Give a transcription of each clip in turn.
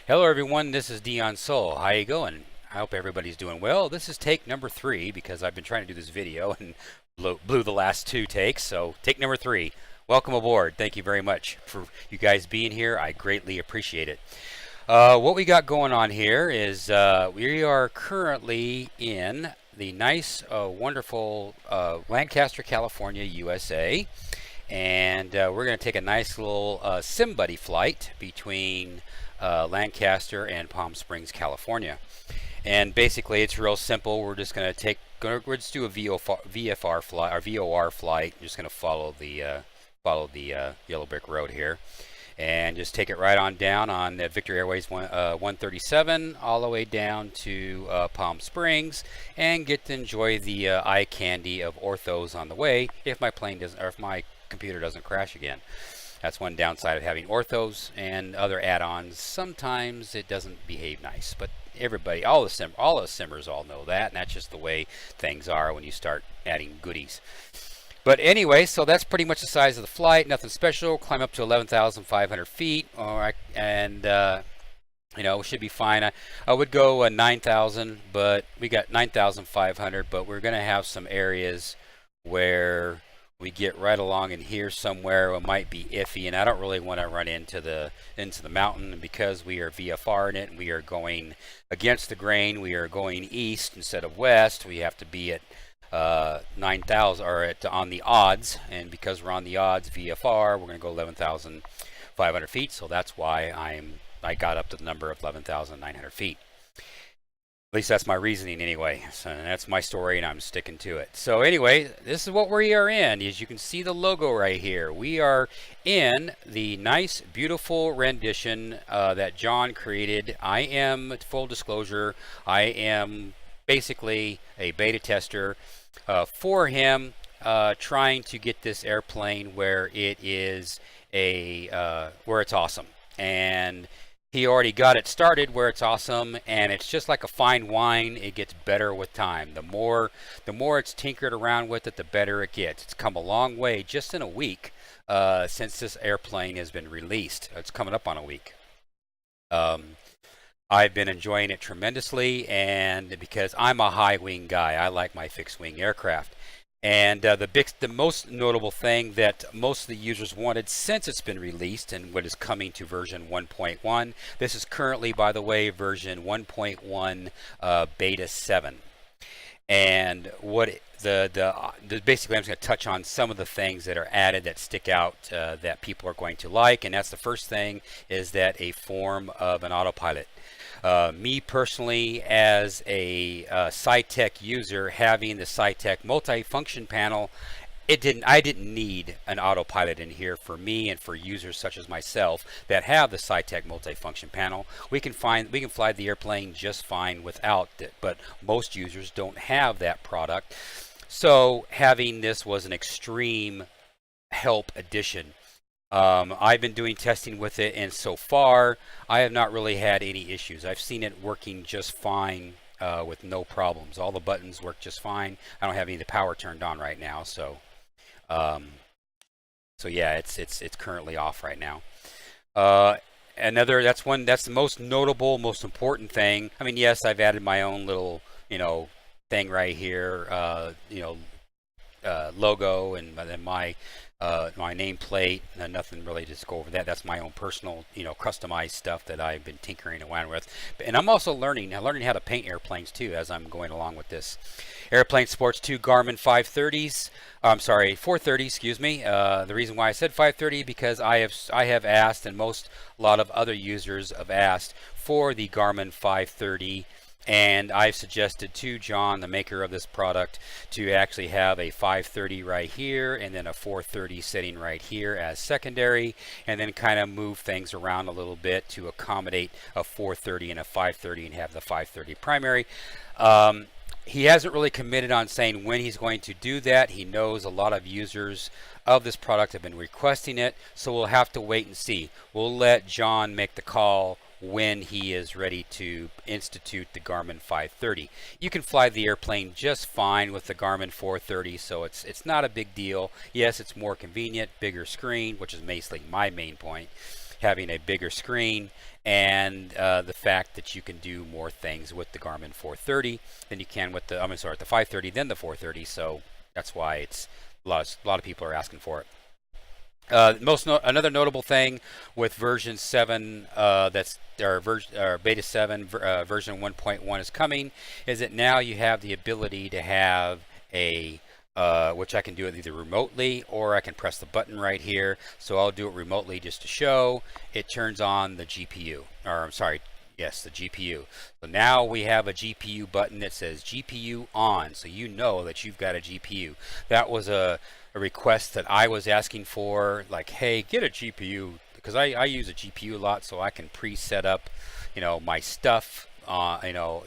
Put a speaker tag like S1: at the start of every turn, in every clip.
S1: Hello everyone, this is Dion Soul. How you going? I hope everybody's doing well. This is take number 3 because I've been trying to do this video and blew the last 2 takes. So take number 3. Welcome aboard. Thank you very much for you guys being here. I greatly appreciate it. What we got going on here is we are currently in the nice, wonderful Lancaster, California, USA. And we're going to take a nice little sim buddy flight between Lancaster and Palm Springs, California. And basically, it's real simple. We're just going to we're just do a VFR flight or VOR flight. Just going to follow the yellow brick road here, and just take it right on down on the Evektor Airways 137 all the way down to Palm Springs, and get to enjoy the eye candy of orthos on the way if my plane doesn't, or if my computer doesn't crash again. That's one downside of having orthos and other add-ons. Sometimes it doesn't behave nice, but everybody, all the simmers all know that, and that's just the way things are when you start adding goodies. But anyway, so that's pretty much the size of the flight. Nothing special. Climb up to 11,500 feet, and you know, should be fine. I would go 9,000, but we got 9,500. But we're gonna have some areas where we get right along in here somewhere. It might be iffy, and I don't really want to run into the mountain. And because we are VFR in it, and we are going against the grain, we are going east instead of west. We have to be at 9,000 or on the odds, and because we're on the odds VFR, we're going to go 11,500 feet. So that's why I got up to the number of 11,900 feet. At least that's my reasoning anyway. So that's my story, and I'm sticking to it. So anyway, this is what we are in. As you can see the logo right here, we are in the nice, beautiful rendition that John created. I am, full disclosure, I am basically a beta tester for him, trying to get this airplane where it is where it's awesome. And he already got it started where it's awesome, and it's just like a fine wine. It gets better with time. The more it's tinkered around with it, the better it gets. It's come a long way just in a week since this airplane has been released. It's coming up on a week. I've been enjoying it tremendously, and because I'm a high wing guy, I like my fixed wing aircraft. And the most notable thing that most of the users wanted since it's been released, and what is coming to version 1.1, this is currently, by the way, version 1.1 beta 7. And what basically, I'm just going to touch on some of the things that are added that stick out that people are going to like. And that's the first thing, is that a form of an autopilot. Me personally, as a SciTech user, having the SciTech multi-function panel, I didn't need an autopilot in here for me and for users such as myself that have the SciTech multi-function panel. We can fly the airplane just fine without it, but most users don't have that product. So having this was an extreme help addition. I've been doing testing with it, and so far I have not really had any issues. I've seen it working just fine with no problems. All the buttons work just fine. I don't have any of the power turned on right now, so yeah, it's currently off right now. That's the most notable, most important thing. I mean, yes, I've added my own little thing right here, logo, and then my nameplate. Nothing really to go over that. That's my own personal, customized stuff that I've been tinkering around with. And I'm also learning how to paint airplanes too as I'm going along with this. Airplane supports 2 Garmin 530s. I'm sorry, 430. Excuse me. The reason why I said 530 because I have asked, and a lot of other users have asked for the Garmin 530. And I've suggested to John, the maker of this product, to actually have a 530 right here, and then a 430 sitting right here as secondary, and then kind of move things around a little bit to accommodate a 430 and a 530, and have the 530 primary. He hasn't really committed on saying when he's going to do that. He knows a lot of users of this product have been requesting it, so we'll have to wait and see. We'll let John make the call when he is ready to institute the Garmin 530. You can fly the airplane just fine with the Garmin 430, so it's not a big deal. Yes, it's more convenient, bigger screen, which is basically my main point. having a bigger screen, and the fact that you can do more things with the Garmin 430 than you can with the, the 530 than the 430. So that's why it's a lot of people are asking for it. Another notable thing with version 7, that's beta 7 version 1.1 is coming, is that now you have the ability to have a which I can do it either remotely or I can press the button right here. So I'll do it remotely just to show. It turns on the GPU, or I'm sorry, yes, the GPU. So now we have a GPU button that says GPU on, so you know that you've got a GPU. That was a request that I was asking for, like, hey, get a GPU, because I use a GPU a lot, so I can pre-set up, my stuff,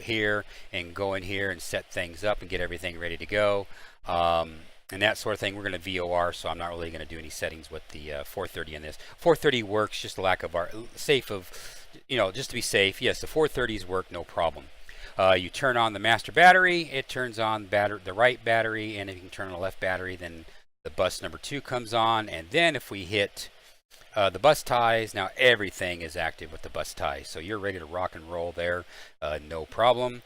S1: here, and go in here and set things up and get everything ready to go, and that sort of thing. We're going to VOR, so I'm not really going to do any settings with the 430 in this. 430 works, just a lack of just to be safe. Yes, the 430s work no problem. You turn on the master battery, it turns on the right battery, and if you can turn on the left battery, then the bus number 2 comes on, and then if we hit the bus ties, now everything is active with the bus ties, so you're ready to rock and roll there, no problem.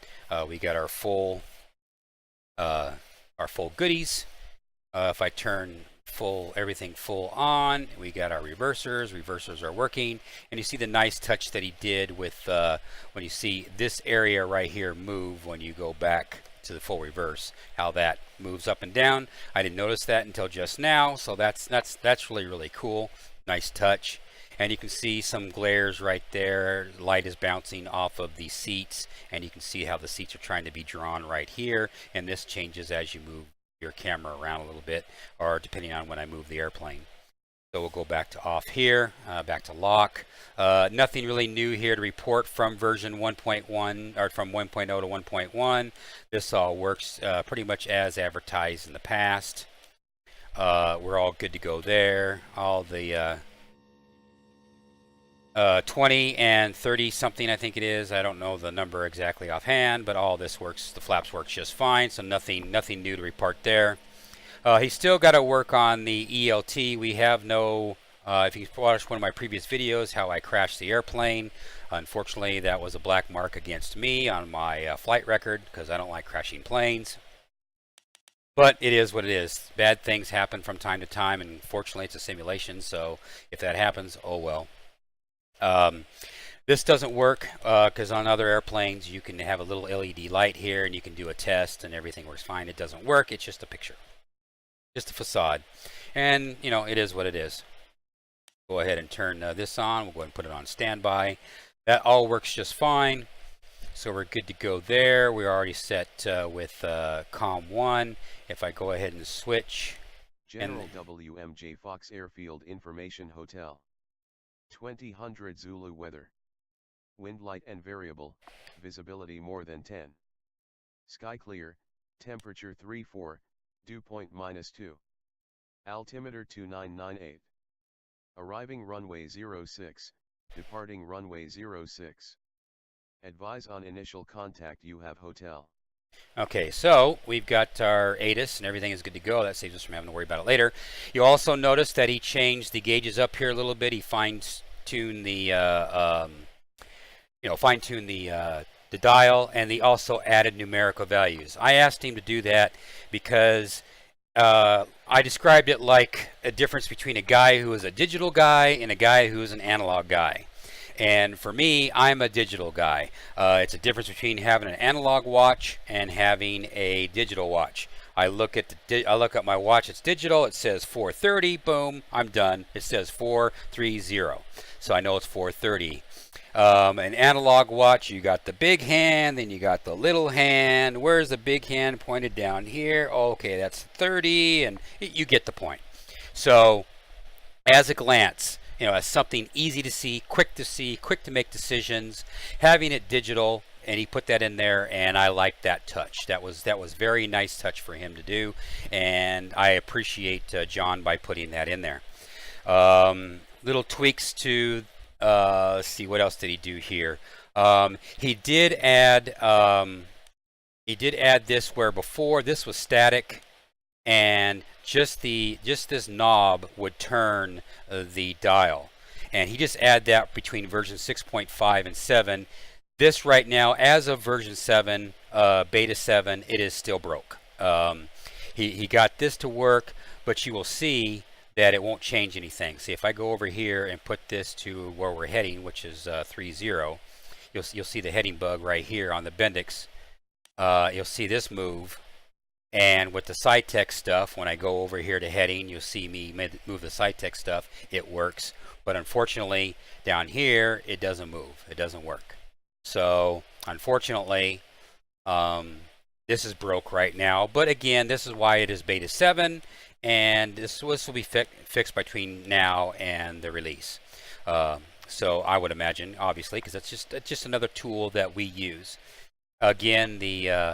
S1: We got our full goodies. If I turn everything full on, we got our reversers are working, and you see the nice touch that he did with when you see this area right here move when you go back to the full reverse, how that moves up and down. I didn't notice that until just now, so that's really cool. Nice touch. And you can see some glares right there. Light is bouncing off of the seats, and you can see how the seats are trying to be drawn right here, and this changes as you move your camera around a little bit, or depending on when I move the airplane. So we'll go back to off here, back to lock. Nothing really new here to report from version 1.1, or from 1.0 to 1.1. This all works pretty much as advertised in the past. We're all good to go there. All the 20 and 30 something, I think it is. I don't know the number exactly offhand, but all this works. The flaps works just fine, so nothing new to report there. He's still got to work on the ELT. We have no, if you watched one of my previous videos, how I crashed the airplane, unfortunately that was a black mark against me on my flight record, because I don't like crashing planes. But it is what it is. Bad things happen from time to time, and fortunately it's a simulation, so if that happens, oh well. This doesn't work because on other airplanes you can have a little LED light here and you can do a test and everything works fine. It doesn't work. It's just a picture, just a facade, and it is what it is. Go ahead and turn this on. We'll go ahead and put it on standby. That all works just fine, so we're good to go there. We're already set with COM1. If I go ahead and switch,
S2: General WMJ Fox Airfield Information Hotel, 2000 Zulu weather. Wind light and variable, visibility more than 10. Sky clear, temperature 34, dew point -2. Altimeter 2998. Arriving runway 06, departing runway 06. Advise on initial contact, you have hotel.
S1: Okay, so we've got our ATIS and everything is good to go. That saves us from having to worry about it later. You also notice that he changed the gauges up here a little bit. He fine-tuned the the dial, and he also added numerical values. I asked him to do that because I described it like a difference between a guy who is a digital guy and a guy who is an analog guy. And for me, I'm a digital guy. It's a difference between having an analog watch and having a digital watch. I look at my watch. It's digital. It says 4:30. Boom. I'm done. It says 4:30. So I know it's 4:30. An analog watch, you got the big hand, then you got the little hand. Where's the big hand? Pointed down here. Okay, that's 30, and you get the point. So, as a glance, as something easy to see, quick to make decisions, having it digital, and he put that in there, and I like that touch. That was very nice touch for him to do, and I appreciate John by putting that in there. Little tweaks to, let's see, what else did he do here? He did add this where before this was static, and just this knob would turn the dial. and he just added that between version 6.5 and 7. This right now, as of version 7, beta 7, it is still broke. He got this to work, but you will see that it won't change anything. See, if I go over here and put this to where we're heading, which is 3.0, you'll see the heading bug right here on the Bendix. You'll see this move. And with the SciTech stuff, when I go over here to heading, you'll see me move the SciTech stuff. It works. But unfortunately, down here, it doesn't move. It doesn't work. So, unfortunately, this is broke right now. But again, this is why it is beta 7. And this will be fixed between now and the release. So I would imagine, obviously, because it's just another tool that we use. Again,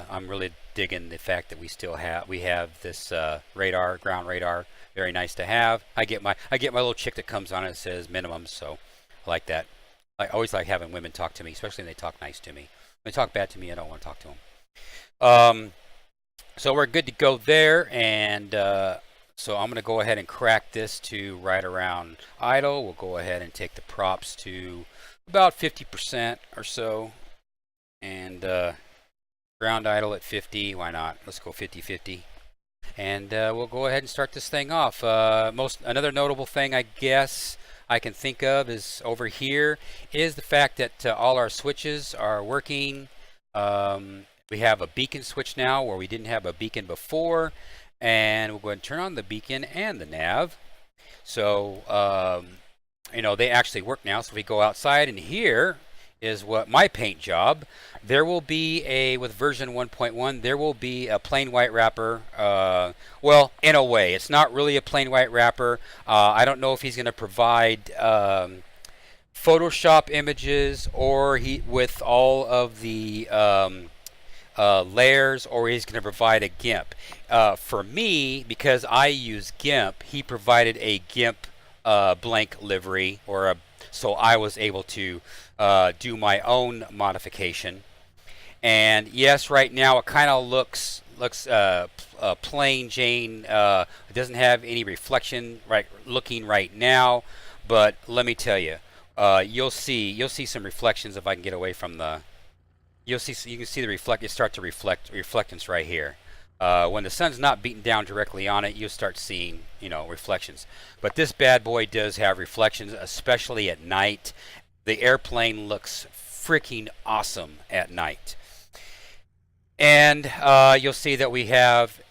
S1: I'm really digging the fact that we have this radar, ground radar. Very nice to have. I get my little chick that comes on and says minimums, so I like that. I always like having women talk to me, especially when they talk nice to me. When they talk bad to me, I don't want to talk to them. So we're good to go there, and so I'm going to go ahead and crack this to right around idle. We'll go ahead and take the props to about 50% or so, and ground idle at 50. Why not? Let's go 50-50. And we'll go ahead and start this thing off. Another notable thing, I guess, I can think of is over here is the fact that all our switches are working. We have a beacon switch now where we didn't have a beacon before, and we'll go ahead and turn on the beacon and the nav. So they actually work now. So we go outside, and here is what my paint job. There will be with version 1.1, there will be a plain white wrapper. Well, in a way, it's not really a plain white wrapper. I don't know if he's going to provide Photoshop images or with all of the layers, or he's going to provide a GIMP. For me, because I use GIMP, he provided a GIMP blank livery, so I was able to do my own modification. And yes, right now it kind of looks plain Jane. It doesn't have any reflection looking right now, but let me tell you, you'll see some reflections if I can get away from the. You can see the reflectance right here. When the sun's not beating down directly on it, you'll start seeing reflections. But this bad boy does have reflections, especially at night. The airplane looks freaking awesome at night. And you'll see that we have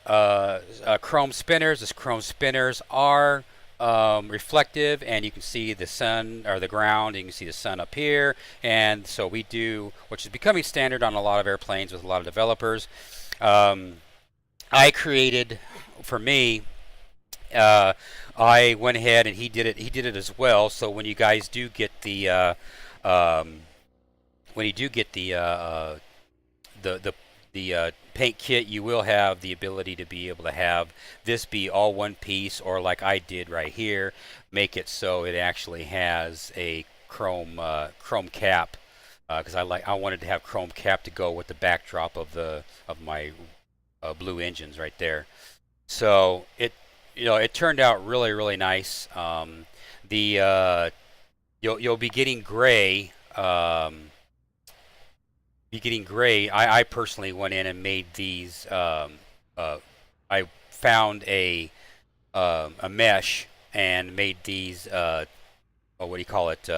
S1: chrome spinners. These chrome spinners are reflective, and you can see the sun or the ground, and you can see the sun up here. And so we do, which is becoming standard on a lot of airplanes with a lot of developers. I created, for me, I went ahead and he did it as well. So when you guys do get the paint kit, you will have the ability to be able to have this be all one piece, or like I did right here, make it so it actually has a chrome cap, because I wanted to have chrome cap to go with the backdrop of my blue engines right there. So it turned out really, really nice. You'll be getting gray. I personally went in and made these. I found a mesh and made these. What do you call it?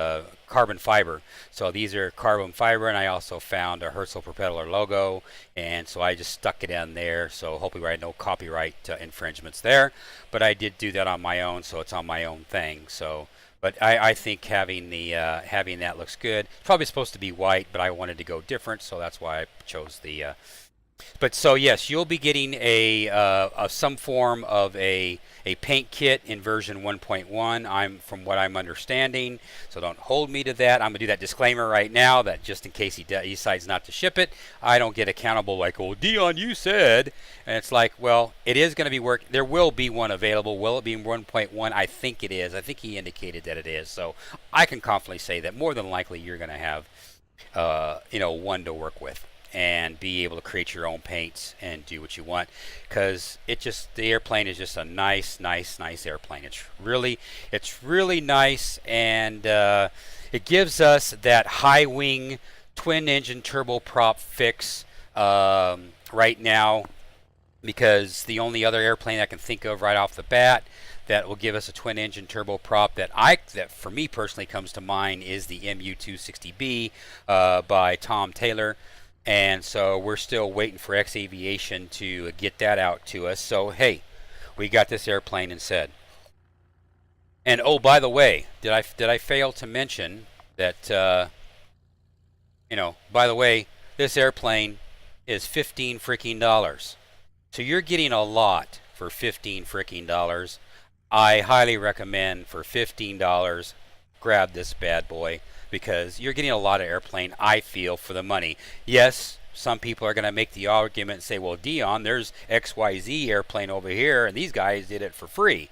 S1: Carbon fiber. So these are carbon fiber, and I also found a Herzl propeller logo, and so I just stuck it in there. So hopefully I had no copyright infringements there, but I did do that on my own, so it's on my own thing. So, but I think having that looks good. It's probably supposed to be white, but I wanted to go different, so that's why I chose the. But so yes, you'll be getting some form of a paint kit in version 1.1. From what I'm understanding, so don't hold me to that. I'm gonna do that disclaimer right now, that just in case he decides not to ship it, I don't get accountable like, oh Dion, you said. And it's like, well, it is going to be work. There will be one available. Will it be 1.1? I think it is. I think he indicated that it is. So I can confidently say that more than likely you're going to have one to work with. and be able to create your own paints and do what you want, because the airplane is just a nice airplane. It's really nice, and it gives us that high wing twin engine turboprop fix right now, because the only other airplane I can think of right off the bat that will give us a twin engine turboprop that for me personally comes to mind is the MU-260B by Tom Taylor. And so we're still waiting for X Aviation to get that out to us. So hey, we got this airplane instead. And oh, by the way, did I fail to mention that by the way, this airplane is $15 freaking. So you're getting a lot for $15 freaking. I highly recommend for $15, grab this bad boy, because you're getting a lot of airplane, I feel, for the money. Yes, some people are going to make the argument and say, well, Dion, there's XYZ airplane over here, and these guys did it for free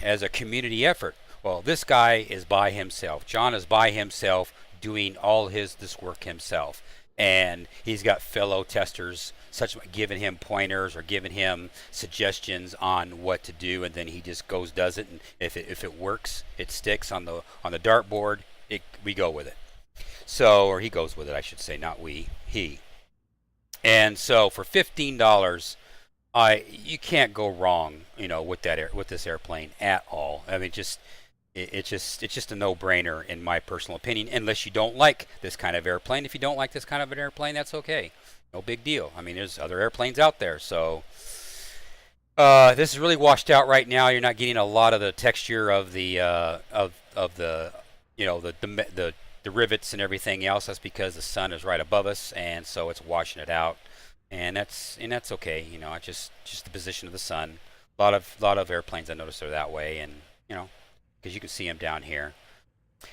S1: as a community effort. Well, this guy is by himself. John is by himself doing all this work himself. And he's got fellow testers giving him pointers or giving him suggestions on what to do, and then he just does it, and if it works, it sticks on the dartboard, we go with it. So, or he goes with it, I should say, not he. And so for $15, you can't go wrong, with this airplane at all. I mean, it's just a no-brainer in my personal opinion, unless you don't like this kind of airplane. If you don't like this kind of an airplane, that's okay. No big deal. I mean, there's other airplanes out there. So this is really washed out right now. You're not getting a lot of the texture of the the rivets and everything else. That's because the sun is right above us, and so it's washing it out. And that's okay. It's just the position of the sun. A lot of airplanes I notice are that way, and because you can see them down here.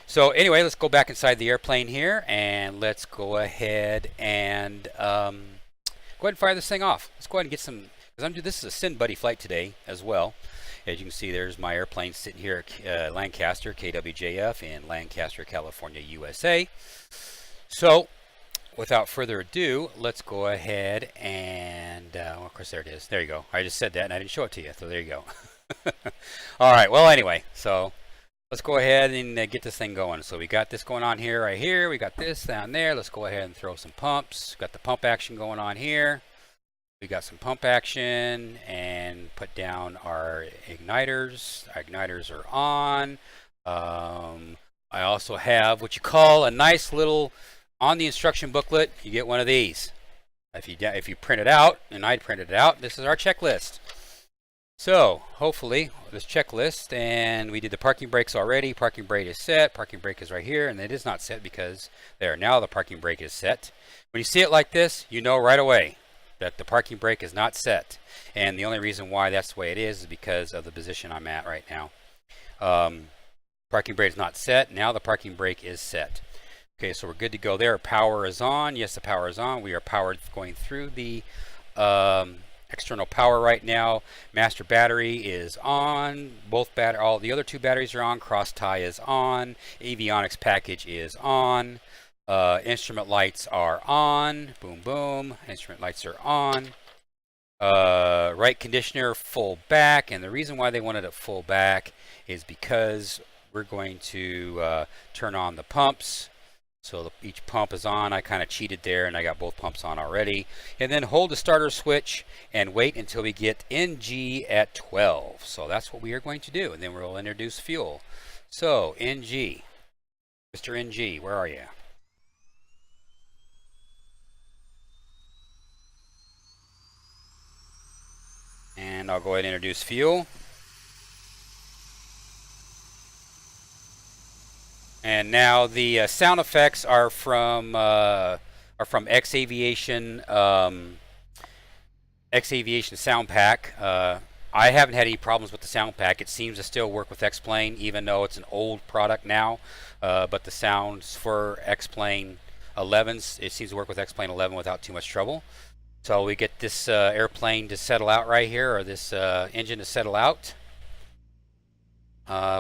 S1: So anyway, let's go back inside the airplane here, and let's go ahead and fire this thing off. Let's go ahead and get some, because this is a Sin Buddy flight today as well. As you can see, there's my airplane sitting here at Lancaster, KWJF in Lancaster, California, USA. So without further ado, let's go ahead and, of course, there it is. There you go. I just said that and I didn't show it to you, so there you go. All right, well, anyway, so let's go ahead and get this thing going. So we got this going on here, right here. We got this down there. Let's go ahead and throw some pumps. Got the pump action going on here. We got some pump action, and put down our igniters. Our igniters are on. I also have what you call a nice little, on the instruction booklet, you get one of these. If you print it out, and I printed it out, this is our checklist. So hopefully this checklist, and we did the parking brakes already. Parking brake is set. Parking brake is right here, and it is not set because there. Now the parking brake is set. When you see it like this, you know right away that the parking brake is not set. And the only reason why that's the way it is because of the position I'm at right now. Parking brake is not set. Now the parking brake is set. Okay, so we're good to go there. Power is on. Yes, the power is on. We are powered going through the external power right now. Master battery is on. All the other two batteries are on. Cross tie is on. Avionics package is on. Instrument lights are on. Boom, boom. Instrument lights are on. Right conditioner full back, and the reason why they wanted it full back is because we're going to turn on the pumps. So each pump is on. I kind of cheated there, and I got both pumps on already. And then hold the starter switch and wait until we get NG at 12. So that's what we are going to do, and then we'll introduce fuel. So NG, Mr. NG, where are you? And I'll go ahead and introduce fuel. And now the sound effects are from X Aviation sound pack. I haven't had any problems with the sound pack. It seems to still work with X-Plane, even though it's an old product now. But the sounds for X-Plane 11s, it seems to work with X-Plane 11 without too much trouble. So we get this airplane to settle out right here, or this engine to settle out,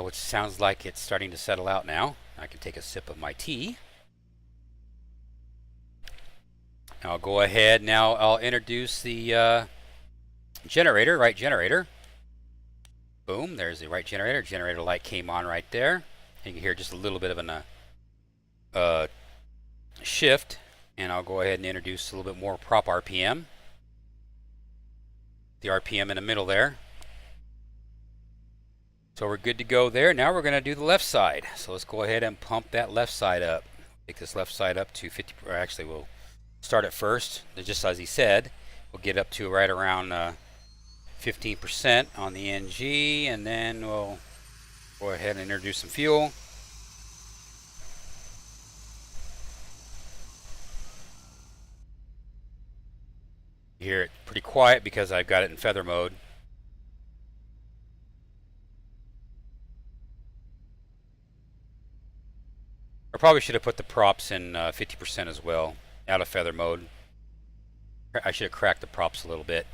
S1: which sounds like it's starting to settle out now. I can take a sip of my tea. I'll go ahead now. I'll introduce the generator, right generator. Boom, there's the right generator. Generator light came on right there. You can hear just a little bit of a shift, and I'll go ahead and introduce a little bit more prop RPM. The RPM in the middle there. So we're good to go there. Now we're going to do the left side. So let's go ahead and pump that left side up. Take this left side up to 50, or actually we'll start at first, just as he said. We'll get up to right around 15% on the NG, and then we'll go ahead and introduce some fuel. You hear it pretty quiet because I've got it in feather mode. I probably should have put the props in 50% as well, out of feather mode. I should have cracked the props a little bit.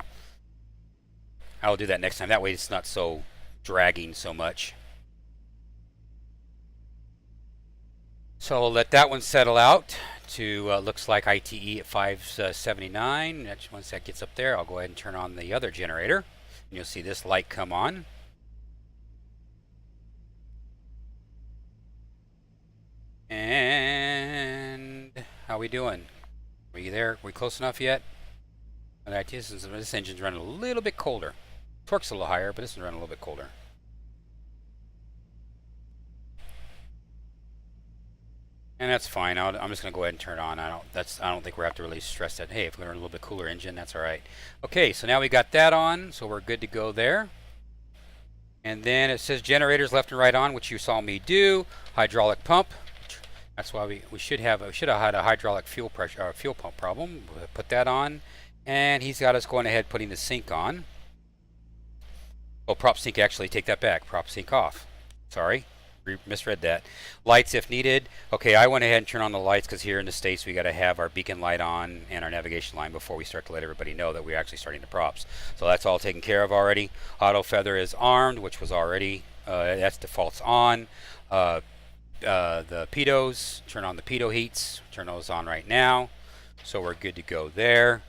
S1: I'll do that next time. That way it's not so dragging so much. So we'll let that one settle out to looks like ITE at 579. Once that gets up there, I'll go ahead and turn on the other generator. And you'll see this light come on. And how we doing? Are you there? Are we close enough yet? This engine's running a little bit colder. Torque's a little higher, but this is running a little bit colder. And that's fine. I'm just going to go ahead and turn it on. I don't think we have to really stress that. Hey, if we're running a little bit cooler engine, that's all right. Okay, so now we got that on, so we're good to go there. And then it says generators left and right on, which you saw me do. Hydraulic pump. That's why we should have had a hydraulic fuel pressure fuel pump problem. We'll put that on, and he's got us going ahead putting the sink on. Oh, prop sink, actually, take that back. Prop sink off. Sorry, misread that. Lights if needed. Okay, I went ahead and turned on the lights because here in the States we got to have our beacon light on and our navigation line before we start to let everybody know that we're actually starting the props. So that's all taken care of already. Auto feather is armed, which was already that's defaults on. The pitos, turn on the pitot heats, turn those on right now, so we're good to go there.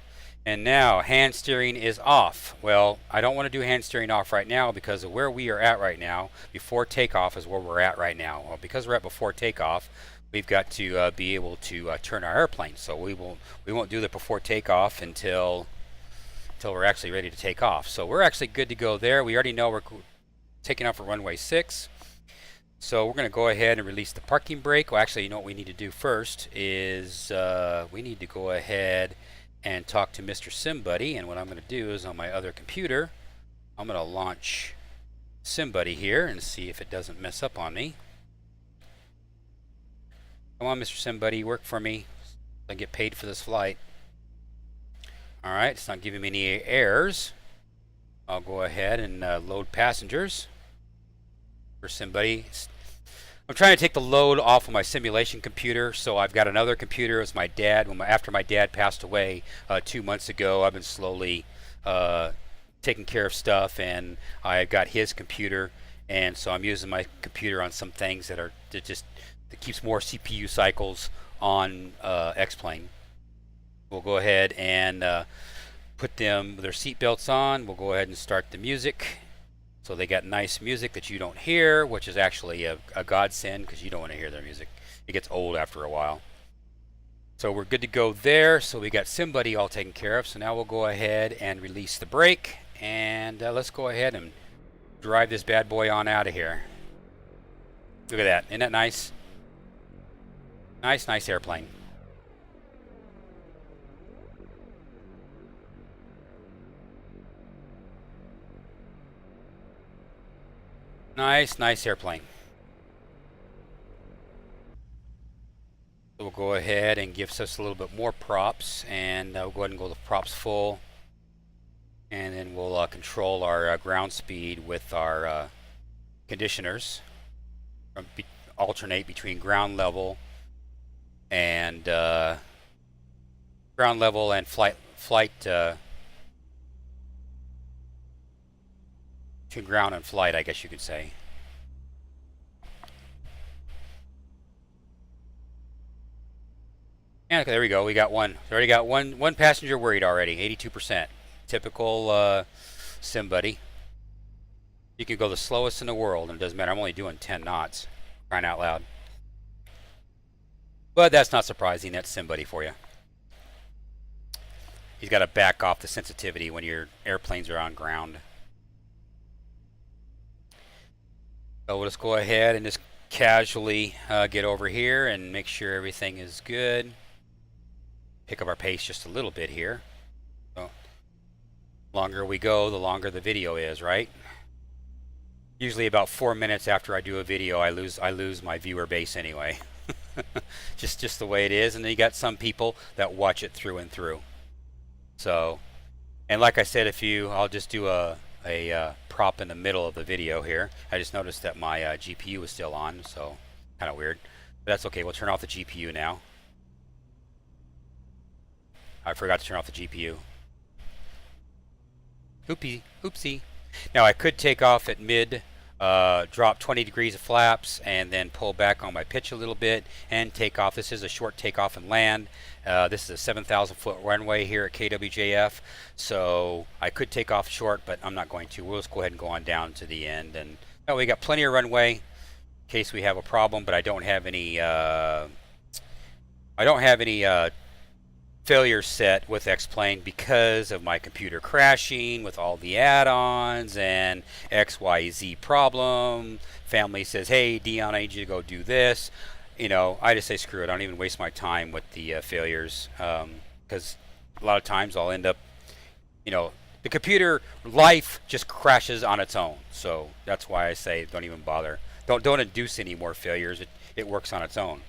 S1: And now hand steering is off. Well, I don't want to do hand steering off right now because of where we are at right now. Before takeoff is where we're at right now. Well, because we're at before takeoff, we've got to be able to turn our airplane. So we won't do the before takeoff until we're actually ready to take off. So we're actually good to go there. We already know we're taking off at runway 6. So we're going to go ahead and release the parking brake. Well, actually, you know what we need to do first is we need to go ahead and talk to Mr. SimBuddy. And what I'm going to do is on my other computer, I'm going to launch SimBuddy here and see if it doesn't mess up on me. Come on, Mr. SimBuddy, work for me. I get paid for this flight. All right, it's not giving me any errors. I'll go ahead and load passengers for SimBuddy. I'm trying to take the load off of my simulation computer, so I've got another computer. It's my dad. After my dad passed away 2 months ago, I've been slowly taking care of stuff, and I've got his computer, and so I'm using my computer on some things that keeps more CPU cycles on X-Plane. We'll go ahead and put them with their seat belts on. We'll go ahead and start the music. So they got nice music that you don't hear, which is actually a godsend because you don't want to hear their music. It gets old after a while. So we're good to go there. So we got SimBuddy all taken care of. So now we'll go ahead and release the brake. And let's go ahead and drive this bad boy on out of here. Look at that. Isn't that nice? Nice airplane. Nice airplane. So we'll go ahead and give us a little bit more props, and we'll go ahead and go to props full, and then we'll control our ground speed with our conditioners. Alternate between ground level and flight. Between ground and flight, I guess you could say. And okay, there we go. We got one. We already got one passenger worried already. 82%. Typical sim buddy. You can go the slowest in the world, and it doesn't matter. I'm only doing 10 knots. Crying out loud. But that's not surprising. That's sim buddy for you. He's got to back off the sensitivity when your airplanes are on ground. So we'll just go ahead and just casually get over here and make sure everything is good. Pick up our pace just a little bit here. So, the longer we go, the longer the video is, right? Usually about 4 minutes after I do a video, I lose my viewer base anyway. just the way it is. And then you got some people that watch it through and through. So, and like I said, I'll just do a prop in the middle of the video here. I just noticed that my GPU is still on, so kind of weird. But that's okay. We'll turn off the GPU now. I forgot to turn off the GPU. Oopsie. Now I could take off at mid, drop 20 degrees of flaps, and then pull back on my pitch a little bit and take off. This is a short takeoff and land. This is a 7,000 foot runway here at KWJF, so I could take off short, but I'm not going to. We'll just go ahead and go on down to the end. And we got plenty of runway in case we have a problem, but I don't have any. Failure set with X-Plane because of my computer crashing with all the add-ons and XYZ problem. Family says, hey, Dion, I need you to go do this. I just say screw it. I don't even waste my time with the failures because a lot of times I'll end up, the computer life just crashes on its own. So that's why I say don't even bother. Don't induce any more failures. It works on its own.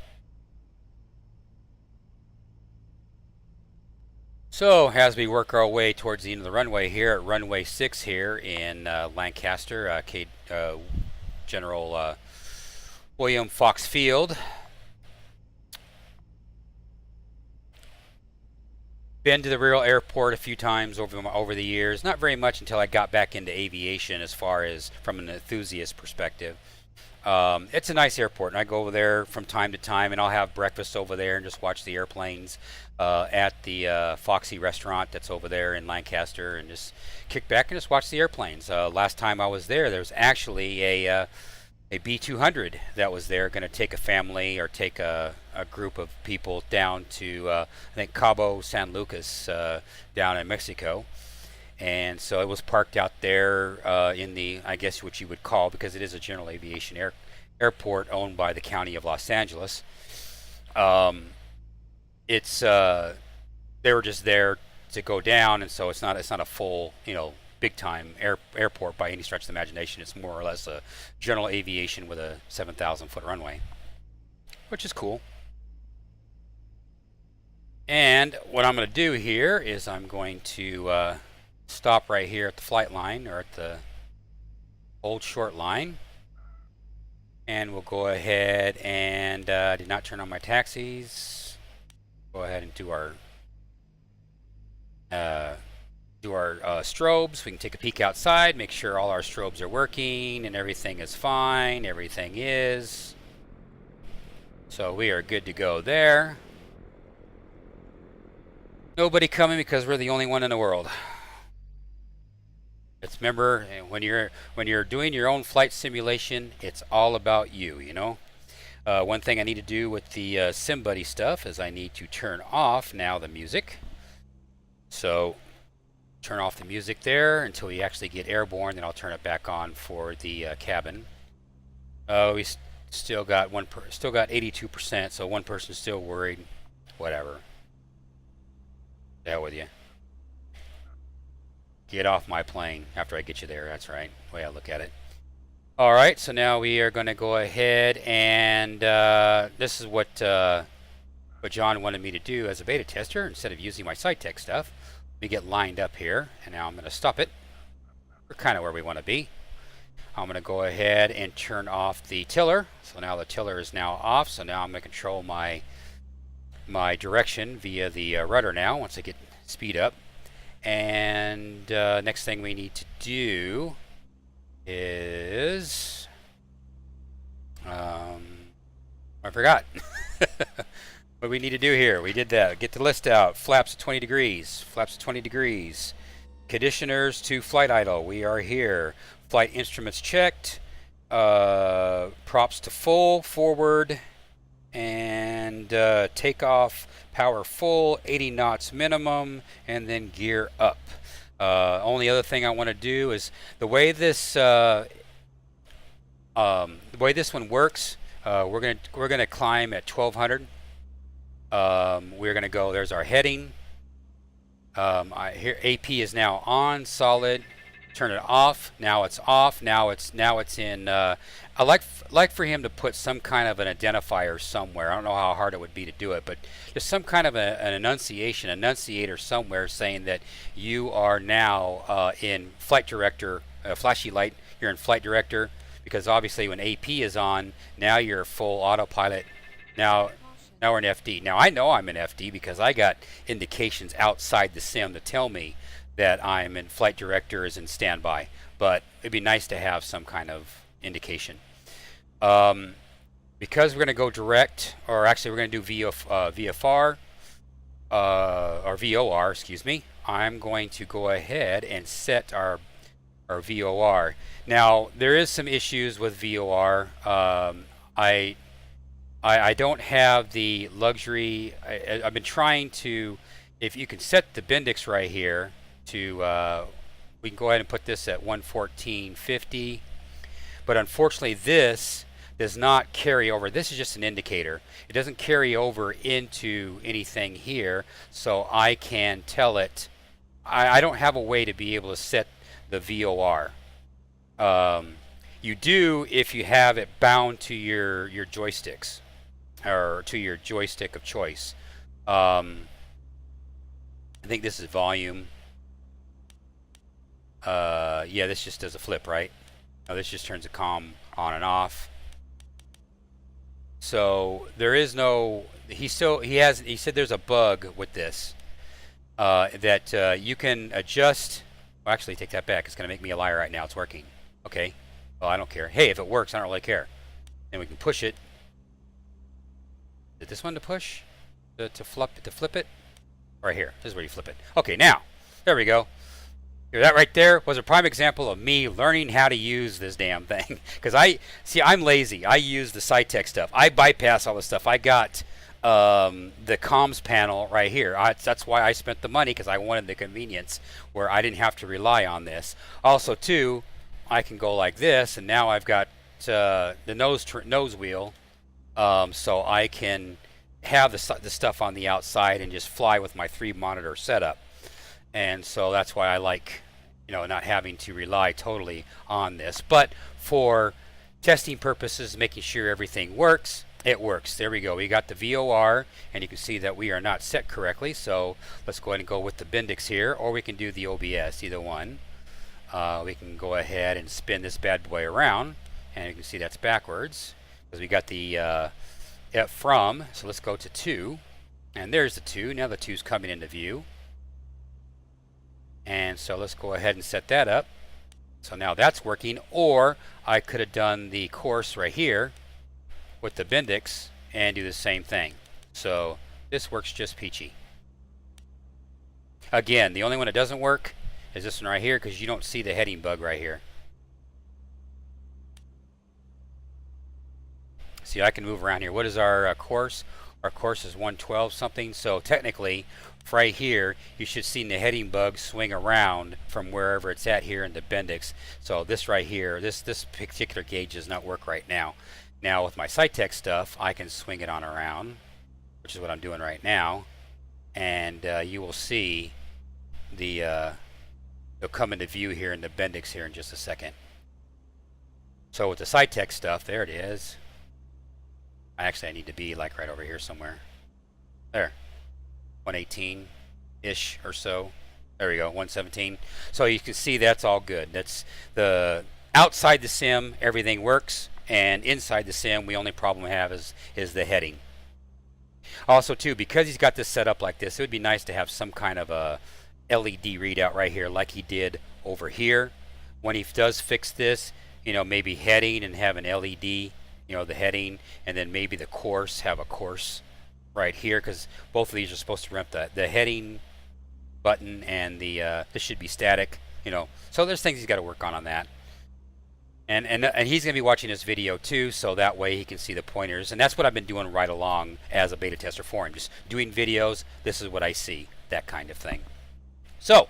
S1: So as we work our way towards the end of the runway here at runway 6 here in Lancaster, General William Fox Field. Been to the real airport a few times over the years. Not very much until I got back into aviation as far as from an enthusiast perspective. It's a nice airport, and I go over there from time to time, and I'll have breakfast over there and just watch the airplanes at the Foxy restaurant that's over there in Lancaster, and just kick back and just watch the airplanes. Last time I was there was actually a B-200 that was there, going to take a family or take a group of people down to I think Cabo San Lucas down in Mexico. And so it was parked out there in the, I guess what you would call, because it is a general aviation airport owned by the county of Los Angeles. They were just there to go down, and so it's not a full, big time airport by any stretch of the imagination. It's more or less a general aviation with a 7,000 foot runway, which is cool. And what I'm going to do here is I'm going to stop right here at the flight line, or at the old short line, and we'll go ahead and did not turn on my taxis. Go ahead and do our strobes. We can take a peek outside, make sure all our strobes are working and everything is fine. Everything is. So we are good to go there. Nobody coming because we're the only one in the world. Remember, when you're doing your own flight simulation, it's all about you. One thing I need to do with the SimBuddy stuff is I need to turn off now the music. So turn off the music there until we actually get airborne. Then I'll turn it back on for the cabin. We still got 82%, so one person's still worried. Whatever. The hell with you. Get off my plane after I get you there. That's right. The way I look at it. All right. So now we are going to go ahead and this is what John wanted me to do as a beta tester. Instead of using my SciTech stuff, we get lined up here, and now I'm going to stop it. We're kind of where we want to be. I'm going to go ahead and turn off the tiller. So now the tiller is now off. So now I'm going to control my direction via the rudder now once I get speed up. And next thing we need to do is I forgot. What do we need to do here? We did that. Get the list out. Flaps at 20 degrees. Flaps at 20 degrees. Conditioners to flight idle. We are here. Flight instruments checked. Props to full, forward, and takeoff power full, 80 knots minimum, and then gear up. Only other thing I want to do is the way this one works. We're gonna climb at 1200. We're gonna go. There's our heading. Here AP is now on solid. Turn it off. Now it's off. Now it's in. I like for him to put some kind of an identifier somewhere. I don't know how hard it would be to do it, but just some kind of an enunciator somewhere saying that you are now in flight director, flashy light. You're in flight director, because obviously when AP is on, now you're full autopilot. Now we're in FD. Now I know I'm in FD because I got indications outside the sim to tell me that I'm in flight director is in standby, but it'd be nice to have some kind of indication. Because we're going to go direct, or actually we're going to do VFR, or VOR, excuse me, I'm going to go ahead and set our VOR. Now, there is some issues with VOR. I don't have the luxury. I've been trying to, if you can set the Bendix right here, we can go ahead and put this at 114.50, but unfortunately this does not carry over. This is just an indicator. It doesn't carry over into anything here, so I can tell it. I don't have a way to be able to set the VOR. You do if you have it bound to your joysticks, or to your joystick of choice. I think this is volume. Yeah, this just does a flip, right? Oh, this just turns the comm on and off. So there is no. He said there's a bug with this that you can adjust. Well, actually, take that back. It's going to make me a liar right now. It's working. Okay. Well, I don't care. Hey, if it works, I don't really care. And we can push it. Is it this one to push? To flip it? Right here. This is where you flip it. Okay, now. There we go. That right there was a prime example of me learning how to use this damn thing. Because I'm lazy. I use the SciTech stuff. I bypass all this stuff. I got the comms panel right here. That's why I spent the money, because I wanted the convenience where I didn't have to rely on this. Also, too, I can go like this, and now I've got the nose wheel, so I can have the stuff on the outside and just fly with my 3-monitor setup. And so that's why I like, not having to rely totally on this. But for testing purposes, making sure everything works, it works. There we go. We got the VOR, and you can see that we are not set correctly. So let's go ahead and go with the Bendix here, or we can do the OBS, either one. We can go ahead and spin this bad boy around, and you can see that's backwards because we got the F from. So let's go to 2, and there's the 2. Now the 2's coming into view. And so let's go ahead and set that up. So now that's working. Or I could have done the course right here with the Bendix and do the same thing. So this works just peachy. Again, the only one that doesn't work is this one right here, because you don't see the heading bug right here. See, I can move around here. What is our course? Our course is 112 something. So technically, right here, you should see the heading bug swing around from wherever it's at here in the Bendix. So this right here, this particular gauge does not work right now. Now with my SciTech stuff, I can swing it on around, which is what I'm doing right now, and you will see the it'll come into view here in the Bendix here in just a second. So with the SciTech stuff, there it is. I need to be like right over here somewhere. There. 118-ish or so. There we go, 117. So you can see that's all good. That's the outside the sim, everything works, and inside the sim, the only problem we have is the heading. Also, too, because he's got this set up like this, it would be nice to have some kind of a LED readout right here, like he did over here. When he does fix this, maybe heading and have an LED, the heading, and then maybe the course have a course right here, because both of these are supposed to rep the heading button, and the this should be static, you know. So there's things he's got to work on that. And he's going to be watching this video too, so that way he can see the pointers. And that's what I've been doing right along as a beta tester for him. Just doing videos. This is what I see, that kind of thing. So,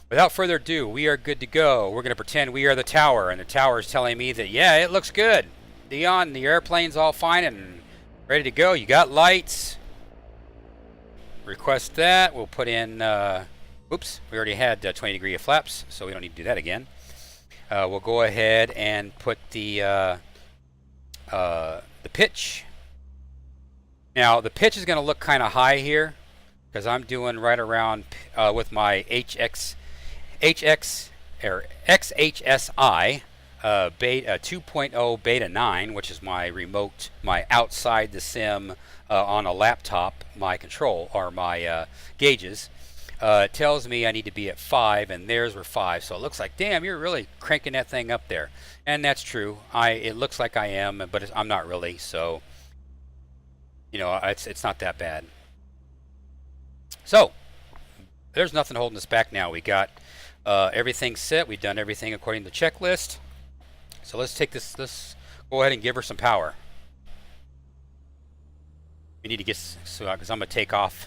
S1: without further ado, we are good to go. We're going to pretend we are the tower, and the tower is telling me that, yeah, it looks good. Dion, the airplane's all fine and ready to go. You got lights. Request that. We'll put in, oops, we already had 20 degree of flaps, so we don't need to do that again. We'll go ahead and put the pitch. Now, the pitch is going to look kind of high here, because I'm doing right around with my XHSI beta 2.0 beta 9, which is my remote, my outside the sim on a laptop, my control or my gauges. Tells me I need to be at 5, and theirs were 5. So it looks like, damn, you're really cranking that thing up there. And that's true. It looks like I am, but I'm not really. So, you know, it's not that bad. So there's nothing holding us back now. We got everything set. We've done everything according to the checklist. So let's take this. Let's go ahead and give her some power. We need to get, so because I'm gonna take off.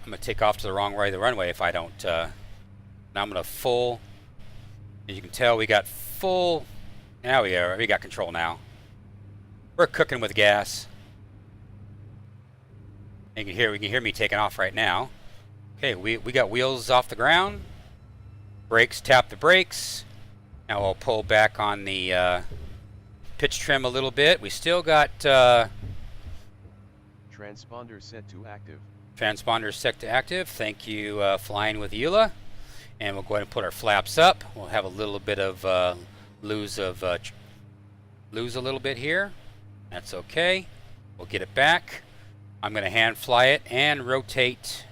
S1: I'm going to take off to the wrong way of the runway if I don't. Now I'm going to full. As you can tell, we got full. Now we got control now. We're cooking with gas. And we can hear me taking off right now. Okay, we got wheels off the ground. Brakes, tap the brakes. Now we'll pull back on the pitch trim a little bit. We still got
S2: transponder set to active.
S1: Transponder set to active. Thank you, Flying with Eula. And we'll go ahead and put our flaps up. We'll have a little bit of lose a little bit here. That's okay. We'll get it back. I'm going to hand fly it and rotate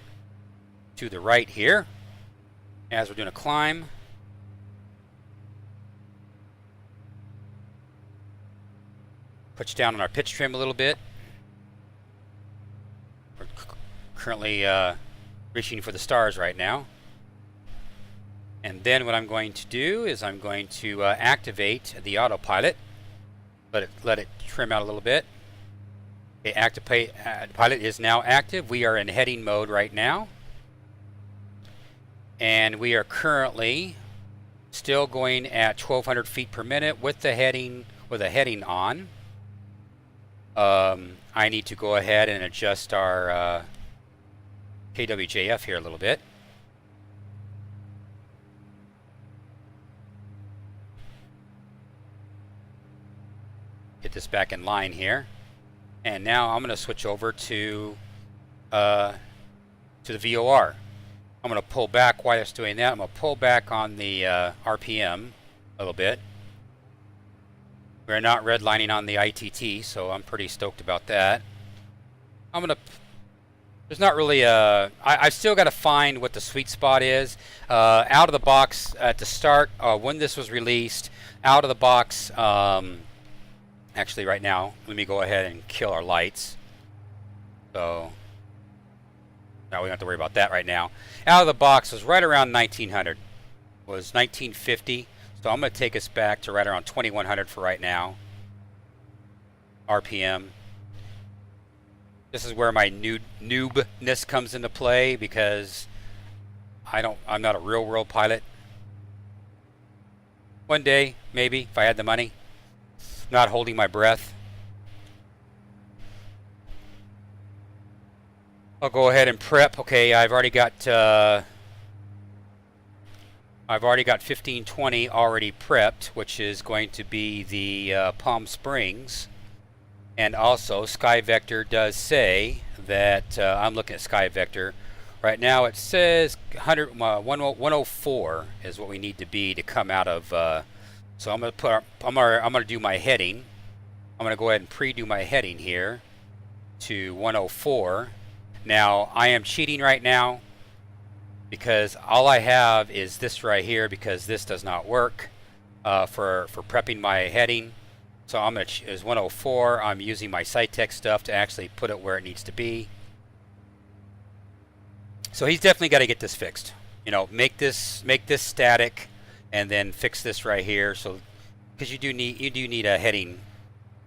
S1: to the right here as we're doing a climb. Push down on our pitch trim a little bit. We're currently reaching for the stars right now. And then what I'm going to do is I'm going to activate the autopilot. Let it trim out a little bit. Okay, pilot is now active. We are in heading mode right now. And we are currently still going at 1,200 feet per minute with the heading on. I need to go ahead and adjust our KWJF here a little bit. Get this back in line here. And now I'm going to switch over to the VOR. I'm going to pull back while it's doing that. I'm going to pull back on the RPM a little bit. We're not redlining on the ITT, so I'm pretty stoked about that. I'm going to... There's not really a... I've still got to find what the sweet spot is. Out of the box at the start, when this was released, out of the box... actually, right now, let me go ahead and kill our lights. So... now we don't have to worry about that right now. Out of the box was right around 1900. Was 1950. So I'm going to take us back to right around 2100 for right now. RPM. This is where my noobness comes into play because I'm not a real world pilot. One day, maybe, if I had the money. Not holding my breath. I'll go ahead and prep. Okay, I've already got 1520 already prepped, which is going to be the Palm Springs. And also, Evektor does say that I'm looking at Evektor. Right now, it says 104 is what we need to be to come out of. So I'm going to I'm going to do my heading. I'm going to go ahead and pre-do my heading here to 104. Now, I am cheating right now because all I have is this right here because this does not work for prepping my heading. So I'm going to, is 104. I'm using my SciTech stuff to actually put it where it needs to be. So he's definitely got to get this fixed. You know, make this static, and then fix this right here. So, because you do need a heading,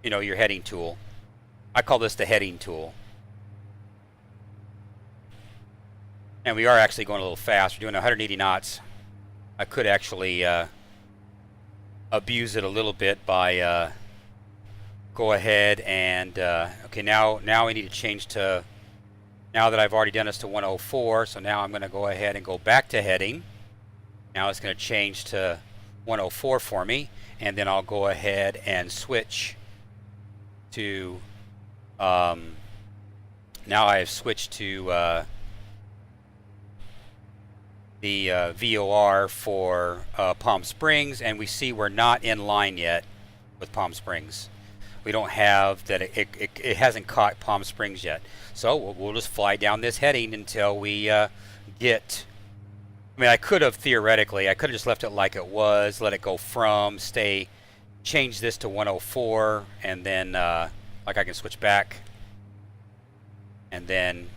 S1: you know, your heading tool. I call this the heading tool. And we are actually going a little fast. We're doing 180 knots. I could actually abuse it a little bit by go ahead and okay, now we need to change to, now that I've already done this to 104, so now I'm going to go ahead and go back to heading. Now it's going to change to 104 for me, and then I'll go ahead and switch to now I have switched to the VOR for Palm Springs, and we see we're not in line yet with Palm Springs. We don't have that, it hasn't caught Palm Springs yet. So we'll just fly down this heading until we get, I mean, I could have theoretically, I could have just left it like it was, let it go from, change this to 104, and then like I can switch back, and then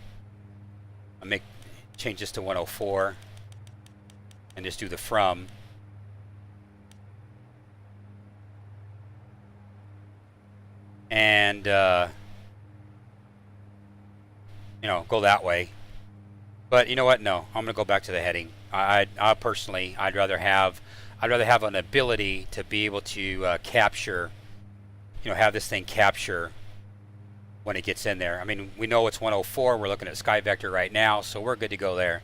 S1: change this to 104, and just do the from. And you know, go that way. But you know what? No, I'm gonna go back to the heading. I personally, I'd rather have an ability to be able to capture, you know, have this thing capture when it gets in there. I mean, we know it's 104. We're looking at Evektor right now, so we're good to go there.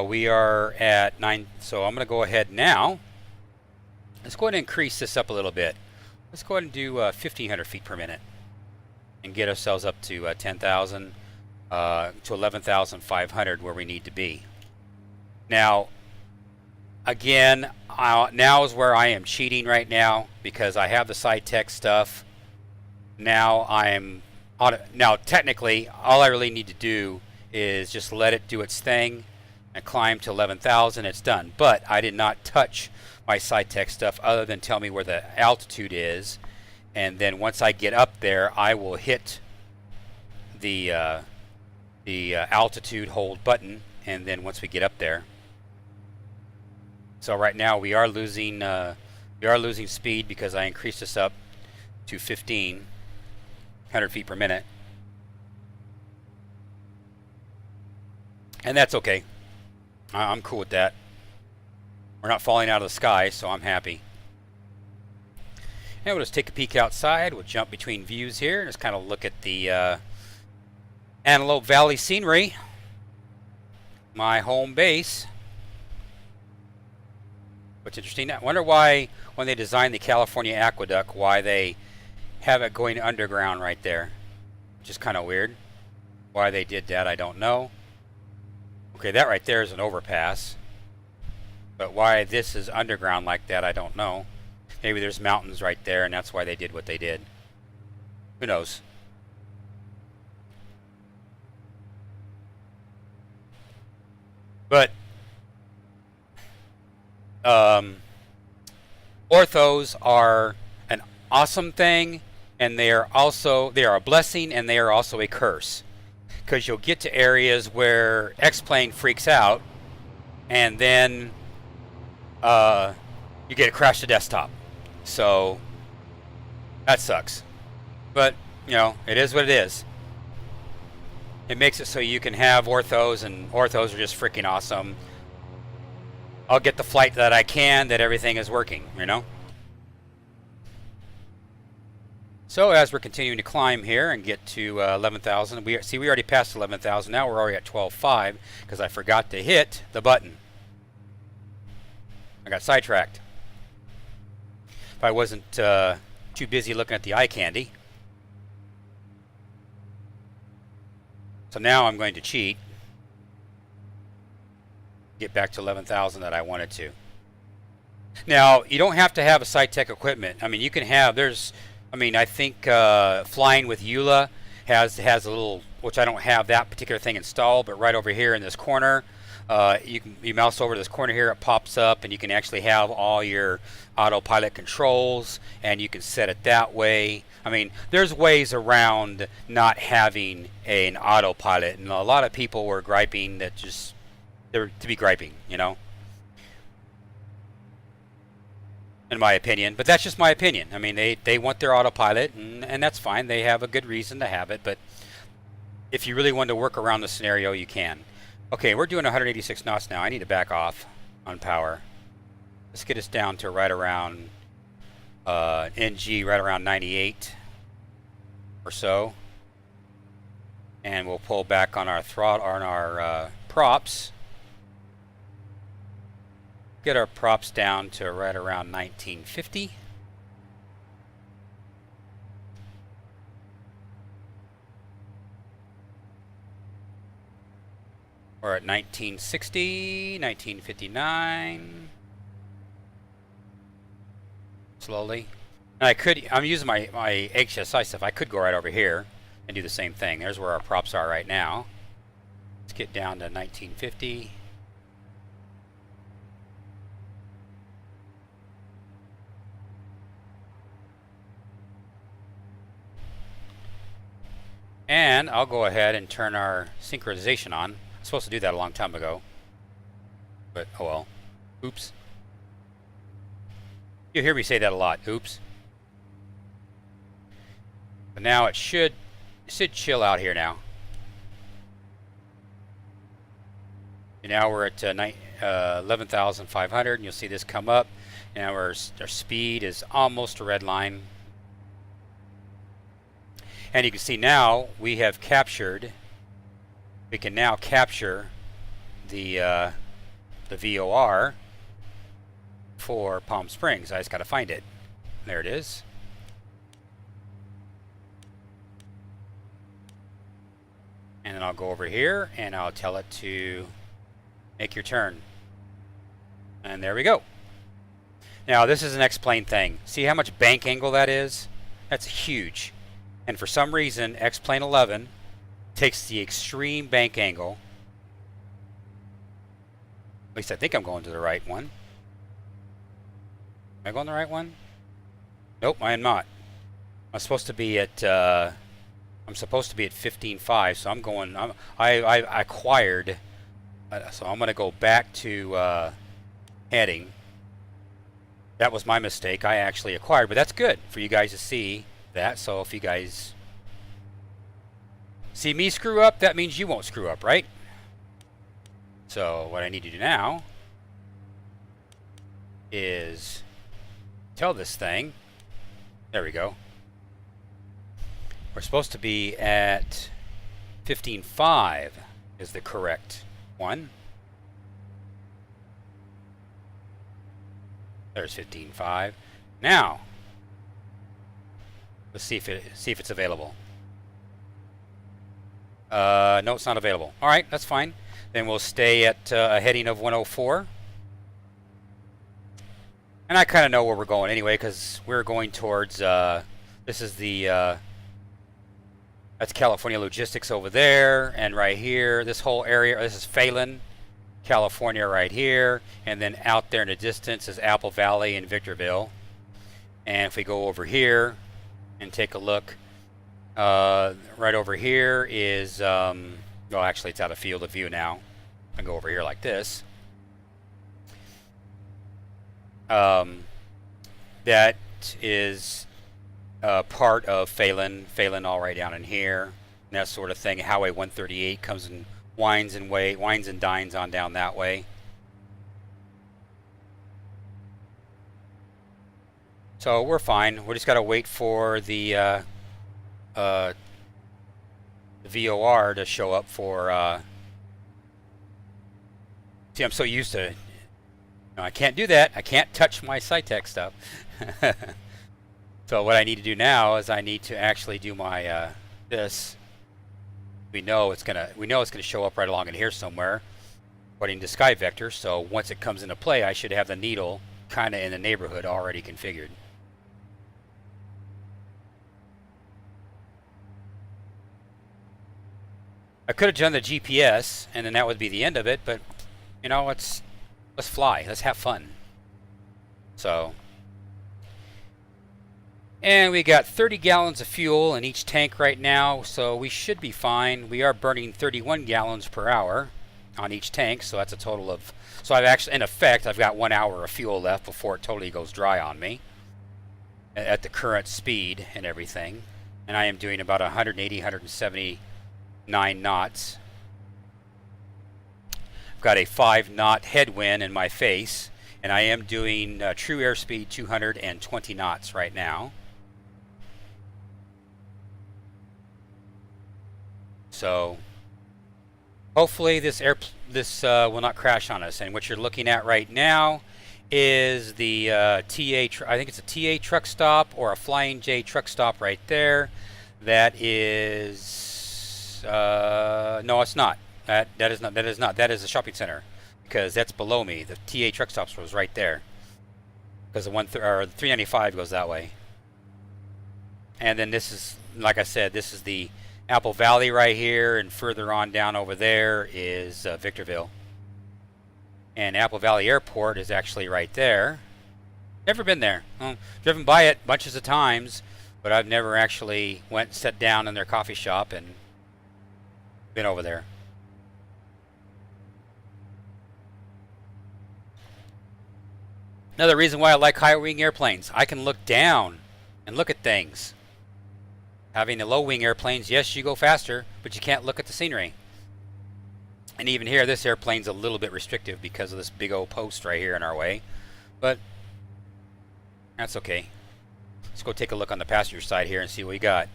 S1: We are at 9, so I'm gonna go ahead now. Let's go ahead and increase this up a little bit. Let's go ahead and do 1,500 feet per minute and get ourselves up to 10,000 to 11,500 where we need to be. Now, again, now is where I am cheating right now because I have the SciTech stuff. Now technically, all I really need to do is just let it do its thing and climb to 11,000. It's done. But I did not touch my SciTech stuff other than tell me where the altitude is, and then once I get up there I will hit the altitude hold button, and then once we get up there. So right now we are losing speed because I increased this up to 1,500 feet per minute, and that's okay. I'm cool with that. We're not falling out of the sky, so I'm happy. And we'll just take a peek outside. We'll jump between views here and just kind of look at the Antelope Valley scenery, my home base. What's interesting, I wonder why when they designed the California Aqueduct, why they have it going underground right there. Which is kind of weird. Why they did that, I don't know. Okay, that right there is an overpass. But why this is underground like that, I don't know. Maybe there's mountains right there, and that's why they did what they did. Who knows? But orthos are an awesome thing, and they are a blessing, and they are also a curse. Because you'll get to areas where X-Plane freaks out, and then you get a crash to desktop. So that sucks. But you know, it is what it is. It makes it so you can have orthos, and orthos are just freaking awesome. I'll get the flight that I can, that everything is working, you know. So as we're continuing to climb here and get to 11,000, we already passed 11,000. Now we're already at 12.5 because I forgot to hit the button. I got sidetracked. If I wasn't too busy looking at the eye candy. So now I'm going to cheat. Get back to 11,000 that I wanted to. Now, you don't have to have a SciTech equipment. I mean, you can have, I think Flying with Eula has a little, which I don't have that particular thing installed, but right over here in this corner, You mouse over to this corner here, it pops up, and you can actually have all your autopilot controls, and you can set it that way. I mean, there's ways around not having an autopilot, and a lot of people were griping that just they're to be griping, you know, in my opinion. But that's just my opinion. I mean, they want their autopilot, and that's fine. They have a good reason to have it, but if you really want to work around the scenario, you can. Okay, we're doing 186 knots now. I need to back off on power. Let's get us down to right around NG, right around 98 or so. And we'll pull back on our throttle, on our props. Get our props down to right around 1950. We're at 1960, 1959. Slowly. And I'm using my HSI stuff. I could go right over here and do the same thing. There's where our props are right now. Let's get down to 1950. And I'll go ahead and turn our synchronization on. I was supposed to do that a long time ago, but oh well. Oops. You'll hear me say that a lot. Oops. But now it should chill out here now. And now we're at 11,500, and you'll see this come up. Now our speed is almost a red line. And you can see now we have captured. We can now capture the VOR for Palm Springs. I just got to find it. There it is. And then I'll go over here and I'll tell it to make your turn. And there we go. Now this is an X-plane thing. See how much bank angle that is? That's huge. And for some reason, X-plane 11 takes the extreme bank angle. At least I think I'm going to the right one. Am I going the right one? Nope, I am not. I'm supposed to be at 15.5, so I'm going. I acquired. So I'm going to go back to heading. That was my mistake. I actually acquired, but that's good for you guys to see that. So if you guys see me screw up, that means you won't screw up, right? So what I need to do now is tell this thing. There we go. We're supposed to be at 15.5 is the correct one. There's 15.5. Now let's see if it's available. No, it's not available. All right, that's fine. Then we'll stay at a heading of 104. And I kind of know where we're going anyway, because we're going towards. This is the. That's California Logistics over there, and right here, this whole area. This is Phelan, California, right here, and then out there in the distance is Apple Valley and Victorville. And if we go over here and take a look, right over here is, well, actually it's out of field of view now. I go over here like this. That is part of Phelan all right down in here, and that sort of thing. Highway 138 comes and winds and dines on down that way. So we're fine. We just got to wait for the VOR to show up for. See, I'm so used to. No, I can't do that. I can't touch my SciTech stuff. So what I need to do now is I need to actually do my this. We know it's gonna show up right along in here somewhere, according to SkyVector. So once it comes into play, I should have the needle kind of in the neighborhood already configured. I could have done the GPS, and then that would be the end of it. But you know, let's fly. Let's have fun. So, and we got 30 gallons of fuel in each tank right now, so we should be fine. We are burning 31 gallons per hour on each tank, so that's a total of, so I've actually, in effect, I've got 1 hour of fuel left before it totally goes dry on me at the current speed and everything. And I am doing about 180, 179 knots. I've got a 5-knot headwind in my face, and I am doing true airspeed 220 knots right now. So hopefully this will not crash on us. And what you're looking at right now is the I think it's a TA truck stop or a Flying J truck stop right there. That is no, it's not. That is not. That is a shopping center, because that's below me. The TA truck stops was right there, because the 395 goes that way. And then this is, like I said, this is the Apple Valley right here, and further on down over there is Victorville. And Apple Valley Airport is actually right there. Never been there. Driven by it bunches of times, but I've never actually went and sat down in their coffee shop and been over there. Another reason why I like high wing airplanes, I can look down and look at things. Having the low wing airplanes, yes, you go faster, but you can't look at the scenery. And even here, this airplane's a little bit restrictive because of this big old post right here in our way. But that's okay. Let's go take a look on the passenger side here and see what we got.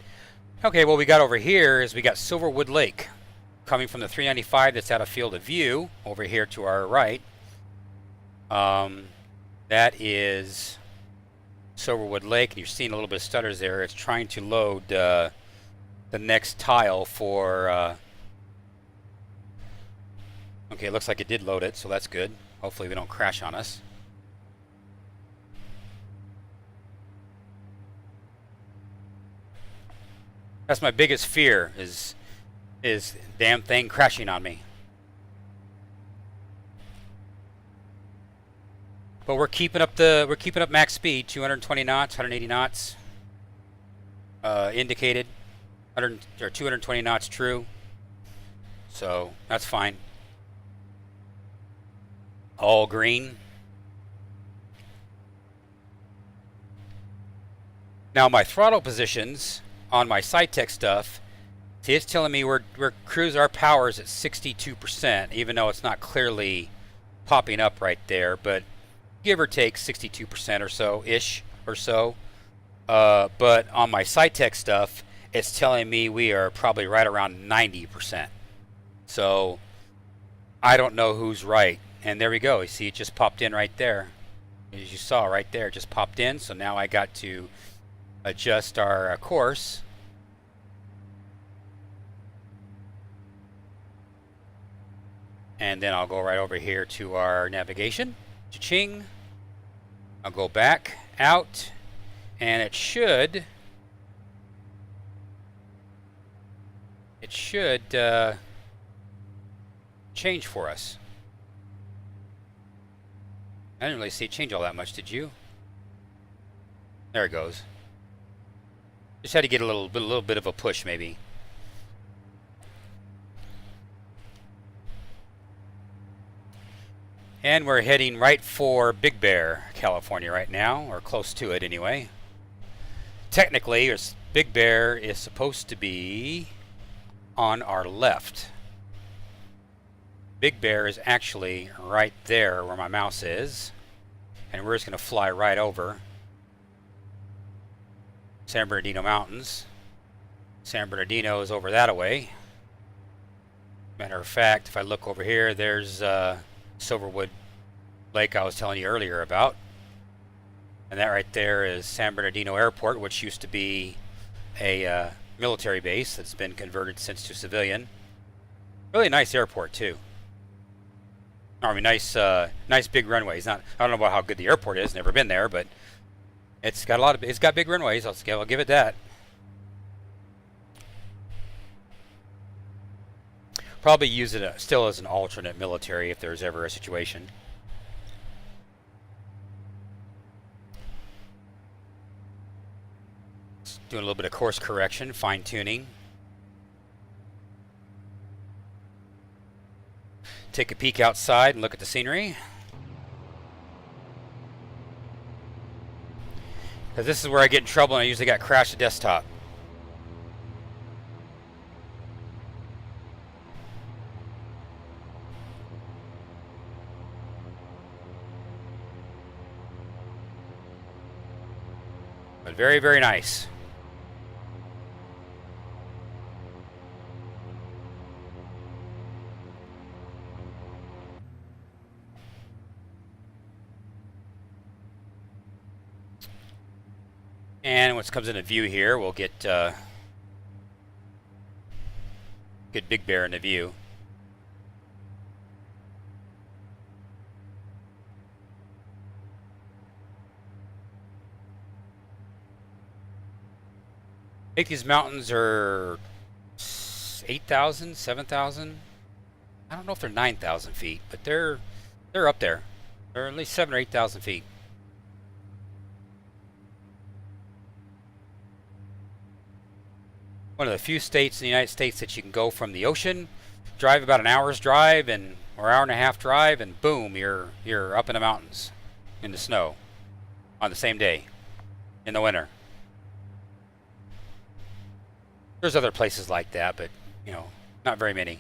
S1: Okay, what we got over here is we got Silverwood Lake coming from the 395 that's out of field of view over here to our right. That is Silverwood Lake, and you're seeing a little bit of stutters there. It's trying to load the next tile for okay, it looks like it did load it, so that's good. Hopefully we don't crash on us. That's my biggest fear, is damn thing crashing on me. But we're keeping up max speed, 220 knots, 180 knots indicated, 220 knots true. So that's fine. All green. Now my throttle positions on my SciTech stuff, see, it's telling me we're cruise our powers at 62%, even though it's not clearly popping up right there, but give or take 62% or so ish or so. But on my SciTech stuff, it's telling me we are probably right around 90%. So I don't know who's right. And there we go. You see, it just popped in right there. As you saw right there, it just popped in. So now I got to adjust our course. And then I'll go right over here to our navigation. Cha-ching. I'll go back out, and it should change for us. I didn't really see it change all that much, did you? There it goes. Just had to get a little bit of a push, maybe. And we're heading right for Big Bear, California right now, or close to it anyway. Technically, Big Bear is supposed to be on our left. Big Bear is actually right there where my mouse is. And we're just going to fly right over San Bernardino Mountains. San Bernardino is over that way. Matter of fact, if I look over here, there's Silverwood Lake I was telling you earlier about. And that right there is San Bernardino Airport, which used to be a military base that's been converted since to civilian. Really nice airport too. I mean, nice big runways. I don't know about how good the airport is. Never been there, but it's got it's got big runways. I'll give it that. Probably use it still as an alternate military if there's ever a situation. Doing a little bit of course correction, fine tuning. Take a peek outside and look at the scenery. Because this is where I get in trouble, and I usually got crashed the desktop. But very, very nice. And once it comes into view here, we'll get Big Bear into view. I think these mountains are 8,000, 7,000. I don't know if they're 9,000 feet, but they're up there. They're at least 7,000 or 8,000 feet. One of the few states in the United States that you can go from the ocean, drive about an hour's drive or hour and a half drive, and boom, you're up in the mountains in the snow on the same day in the winter. There's other places like that, but not very many.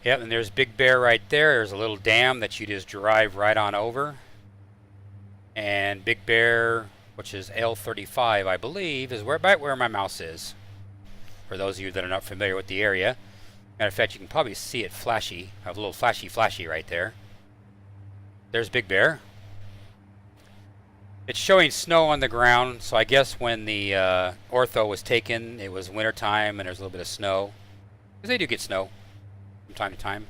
S1: Yep, and there's Big Bear right there. There's a little dam that you just drive right on over. And Big Bear, which is L35, I believe, is right where my mouse is. For those of you that are not familiar with the area. Matter of fact, you can probably see it flashy. I have a little flashy right there. There's Big Bear. It's showing snow on the ground, so I guess when the ortho was taken, it was wintertime and there's a little bit of snow. Because they do get snow from time to time.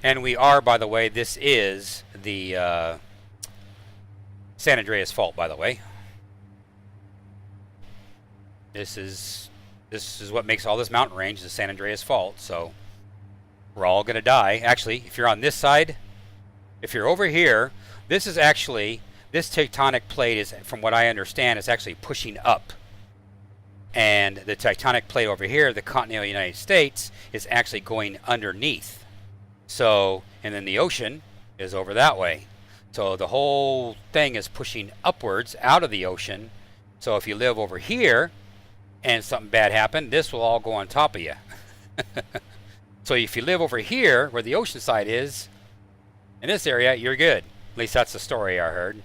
S1: And we are, by the way, this is the San Andreas Fault, by the way. This is what makes all this mountain range, the San Andreas Fault, so we're all going to die. Actually, if you're on this side, if you're over here, this is actually, this tectonic plate is, from what I understand, is actually pushing up. And the tectonic plate over here, the continental United States, is actually going underneath. So, and then the ocean is over that way. So the whole thing is pushing upwards out of the ocean. So if you live over here and something bad happened, this will all go on top of you. So if you live over here where the ocean side is, in this area, you're good. At least that's the story I heard.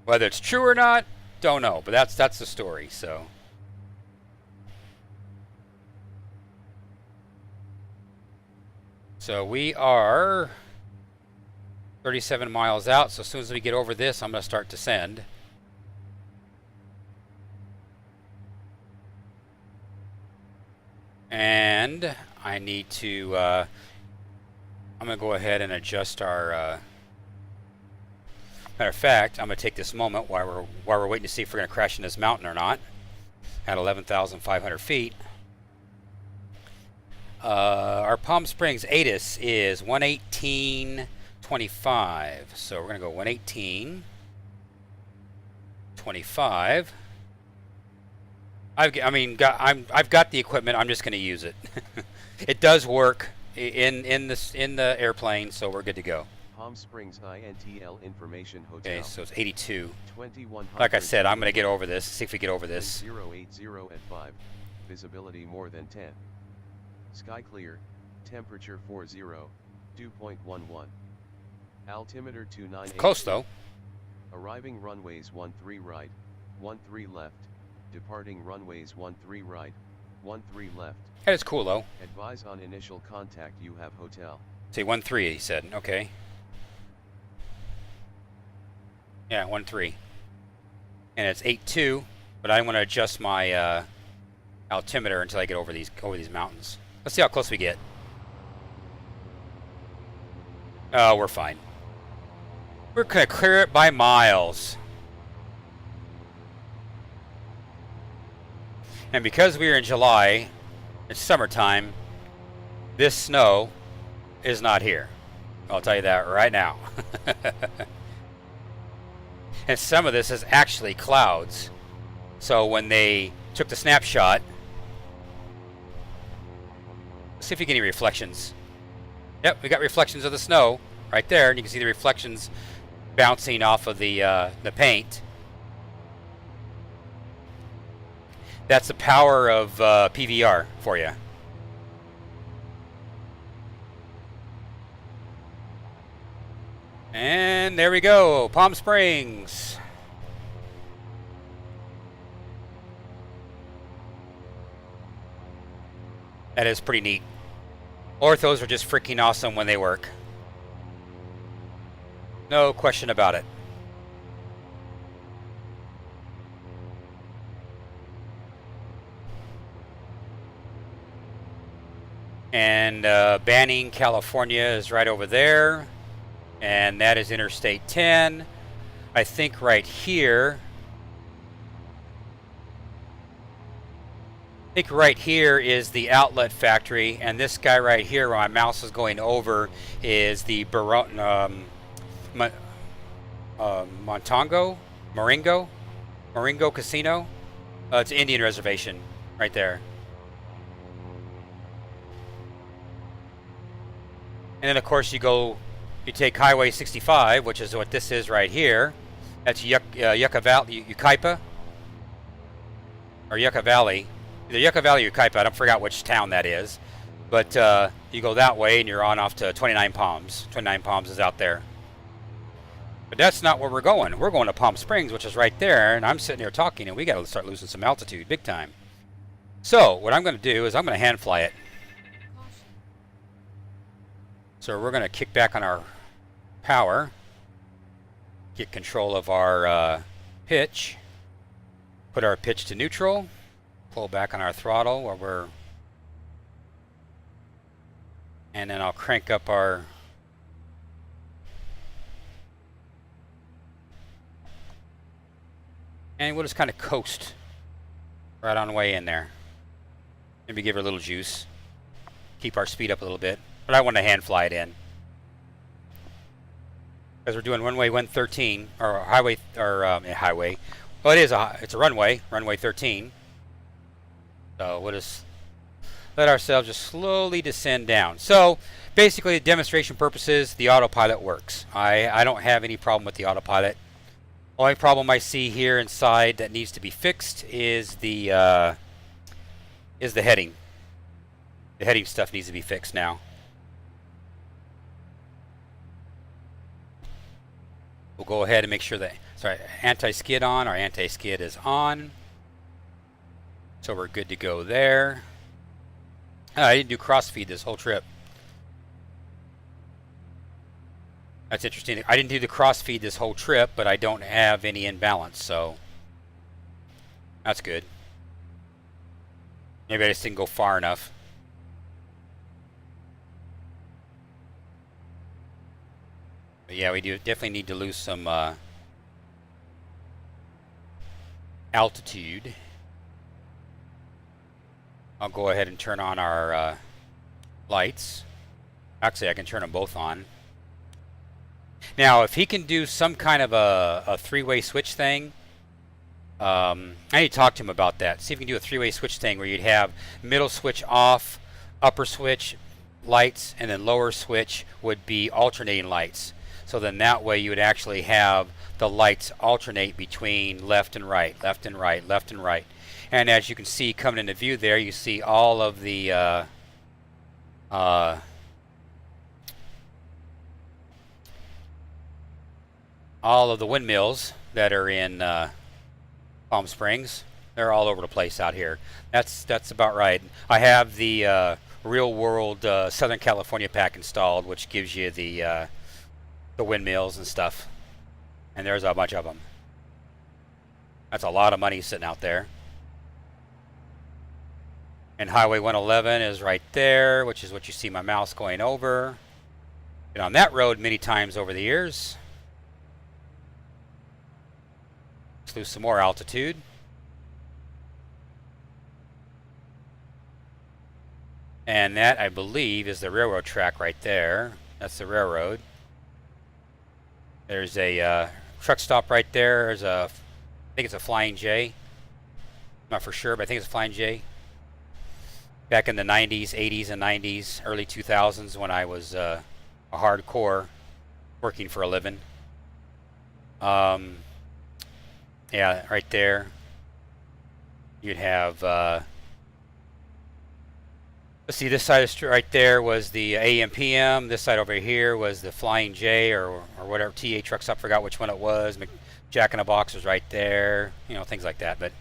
S1: Whether it's true or not, don't know, but that's the story. So we are 37 miles out, so as soon as we get over this, I'm going to start to descend. And I need to, I'm going to go ahead and adjust our, matter of fact, I'm going to take this moment while we're waiting to see if we're going to crash in this mountain or not at 11,500 feet. Our Palm Springs ATIS is 118.25, so we're going to go 118.25. I've got the equipment. I'm just going to use it. It does work in the airplane, so we're good to go.
S2: Palm Springs INTL Information Hotel.
S1: Okay, so it's 82.
S2: 2100.
S1: Like I said, I'm going to get over this. See if we get over this.
S2: 080 at 5. Visibility more than 10. Sky clear. Temperature 40. Dew point 11. Altimeter 298.
S1: Close though.
S2: Arriving runways 13 right, 13 left. Departing runways 13 right, 13 left.
S1: That is cool though.
S2: Advise on initial contact. You have hotel.
S1: Say 13, he said. Okay. Yeah, 13. And it's 82, but I want to adjust my altimeter until I get over these mountains. Let's see how close we get. Oh, we're fine. We're going to clear it by miles. And because we're in July, it's summertime, this snow is not here. I'll tell you that right now. And some of this is actually clouds. So when they took the snapshot, let's see if you get any reflections. Yep, we got reflections of the snow right there, and you can see the reflections bouncing off of the paint. That's the power of PVR for you. And there we go, Palm Springs. That is pretty neat. Orthos are just freaking awesome when they work. No question about it. And Banning, California is right over there. And that is Interstate 10. I think right here. I think right here is the outlet factory, and this guy right here where my mouse is going over is the Moringo Casino. It's an Indian reservation right there. And then of course you take Highway 65, which is what this is right here. That's Yucca Valley, Yucaipa, or Yucca Valley. Either Yucca Valley or Yucaipa, I forgot which town that is. But you go that way and you're on off to 29 Palms. 29 Palms is out there. But that's not where we're going. We're going to Palm Springs, which is right there, and I'm sitting here talking, and we got to start losing some altitude, big time. So what I'm going to do is I'm going to hand fly it. So we're going to kick back on our power, get control of our pitch, put our pitch to neutral, pull back on our throttle where we're, and then I'll crank up our and we'll just kind of coast right on the way in there. Maybe give her a little juice, keep our speed up a little bit. But I want to hand fly it in because we're doing runway 113 or highway highway. Well, it's a runway 13. So we'll just let ourselves just slowly descend down. So basically, demonstration purposes, the autopilot works. I don't have any problem with the autopilot. Only problem I see here inside that needs to be fixed is the heading. The heading stuff needs to be fixed now. We'll go ahead and make sure that, anti-skid on. Our anti-skid is on. So we're good to go there. I didn't do cross-feed this whole trip. That's interesting. I didn't do the cross-feed this whole trip, but I don't have any imbalance, so that's good. Maybe I just didn't go far enough. But yeah, we do definitely need to lose some altitude. I'll go ahead and turn on our lights. Actually, I can turn them both on. Now, if he can do some kind of a three-way switch thing, I need to talk to him about that. See if we can do a three-way switch thing where you'd have middle switch off, upper switch lights, and then lower switch would be alternating lights. So then that way you would actually have the lights alternate between left and right, left and right, left and right. And as you can see coming into view there, you see all of the windmills that are in Palm Springs. They're all over the place out here. That's about right. I have the real world Southern California pack installed, which gives you the windmills and stuff. And there's a bunch of them. That's a lot of money sitting out there. And Highway 111 is right there, which is what you see my mouse going over. Been on that road many times over the years. Let's lose some more altitude. And that, I believe, is the railroad track right there. That's the railroad. There's a truck stop right there. There's a, I think it's a Flying J. Not for sure, but I think it's a Flying J. Back in the 90s, 80s and 90s, early 2000s, when I was a hardcore working for a living. Yeah, right there. You'd have, let's see, this side of the street right there was the AM PM. This side over here was the Flying J or whatever, TA truck stop, forgot which one it was. Jack in the Box was right there, you know, things like that. But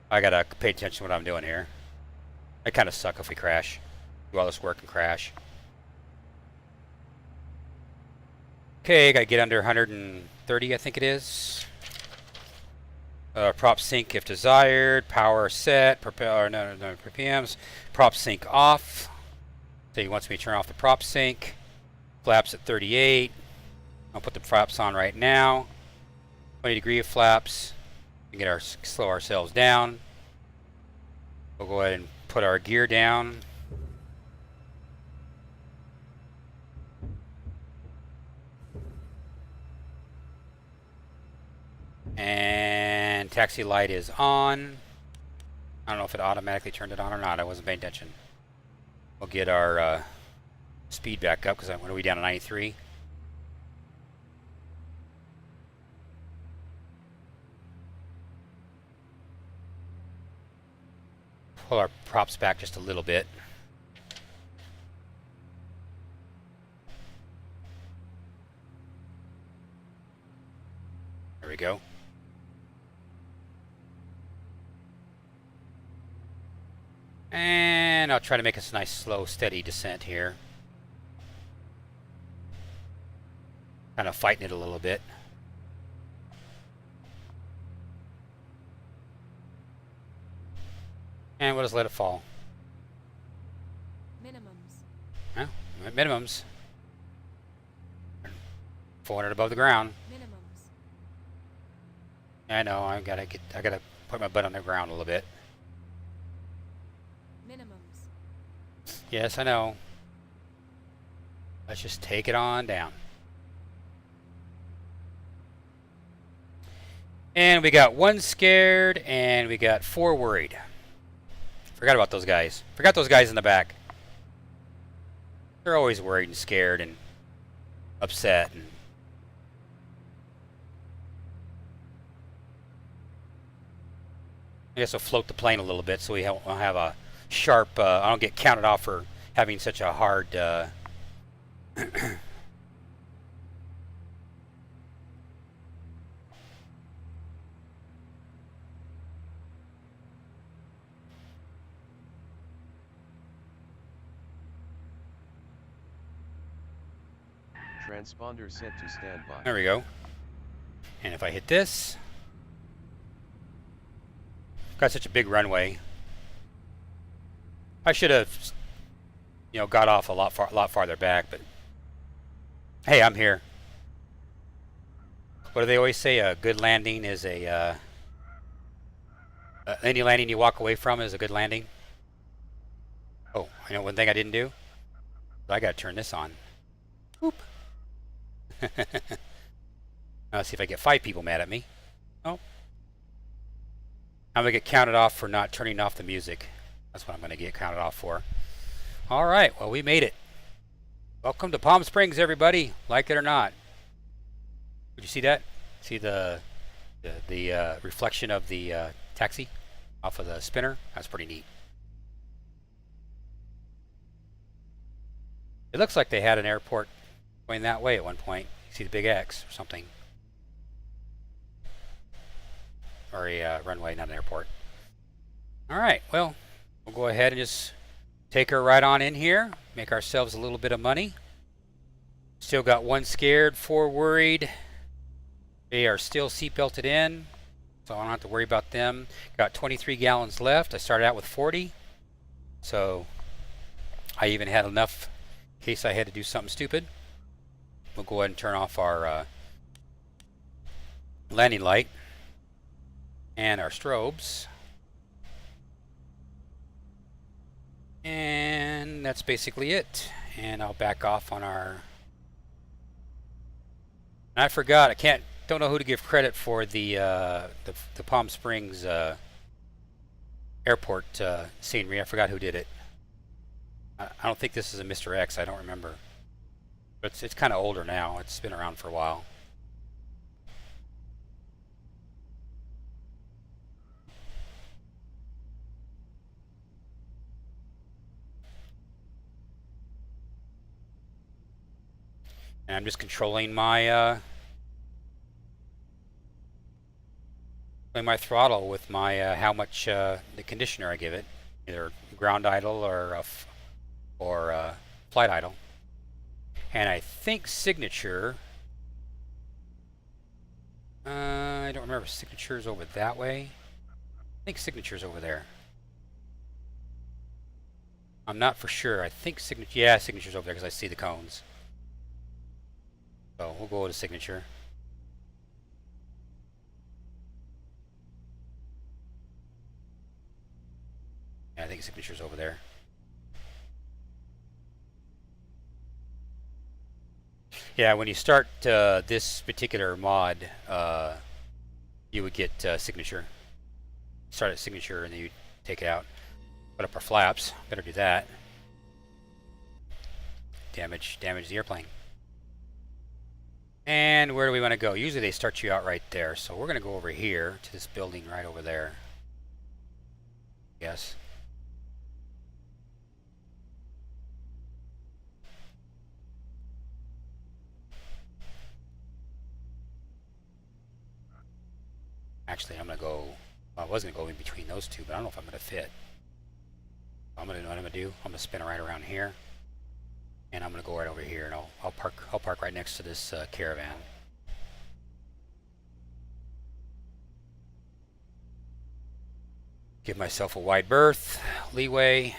S1: I gotta pay attention to what I'm doing here. I kind of suck if we crash. Do all this work and crash. Okay, gotta get under 130, I think it is. Prop sync if desired. Power set. Propeller, no PMs. Prop sync off. So he wants me to turn off the prop sync. Flaps at 38. I'll put the flaps on right now. 20-degree flaps. We get slow ourselves down. We'll go ahead and put our gear down. And taxi light is on. I don't know if it automatically turned it on or not. I wasn't paying attention. We'll get our speed back up because when are we down to 93? Pull our props back just a little bit. There we go. And I'll try to make a nice, slow, steady descent here. Kind of fighting it a little bit. And we'll just let it fall.
S3: Minimums.
S1: Yeah, minimums. 400 above the ground.
S3: Minimums.
S1: I know. I gotta put my butt on the ground a little bit.
S3: Minimums.
S1: Yes, I know. Let's just take it on down. And we got 1 scared, and we got 4 worried. Forgot about those guys. Forgot those guys in the back. They're always worried and scared and upset. And I guess I'll float the plane a little bit so we won't have a sharp, I don't get counted off for having such a hard
S2: Transponder set to standby.
S1: There we go. And if I hit this, got such a big runway. I should have, you know, got off a lot farther back, but hey, I'm here. What do they always say? A good landing is a any landing you walk away from is a good landing. Oh, I know one thing I didn't do. I gotta turn this on. Oop. Now let's see if I get 5 people mad at me. Oh. I'm gonna get counted off for not turning off the music. That's what I'm gonna get counted off for. All right, well, we made it. Welcome to Palm Springs, everybody. Like it or not. Did you see that? See the reflection of the taxi off of the spinner? That's pretty neat. It looks like they had an airport going that way at one point. You see the big X or something. Or a runway, not an airport. All right, well, we'll go ahead and just take her right on in here. Make ourselves a little bit of money. Still got 1 scared, 4 worried. They are still seatbelted in, so I don't have to worry about them. Got 23 gallons left. I started out with 40. So I even had enough in case I had to do something stupid. We'll go ahead and turn off our landing light and our strobes. And that's basically it. And I'll back off on our... I forgot, don't know who to give credit for the Palm Springs airport scenery. I forgot who did it. I don't think this is a Mr. X, I don't remember. But it's kind of older now, it's been around for a while. And I'm just controlling my throttle with my how much the conditioner I give it, either ground idle or flight idle. And I think signature. I don't remember. Signature's over that way. I think signature's over there. I'm not for sure. I think signature. Yeah, signature's over there because I see the cones. So we'll go to signature. Yeah, I think signature's over there. Yeah, when you start this particular mod, you would get signature. Start at signature and then you take it out. Put up our flaps. Better do that. Damage the airplane. And where do we want to go? Usually they start you out right there, so we're going to go over here to this building right over there. Yes. Actually, I'm going to go... Well, I was going to go in between those two, but I don't know if I'm going to fit. I'm going to know what I'm going to do. I'm going to spin right around here. And I'm going to go right over here, and I'll park right next to this caravan. Give myself a wide berth, leeway.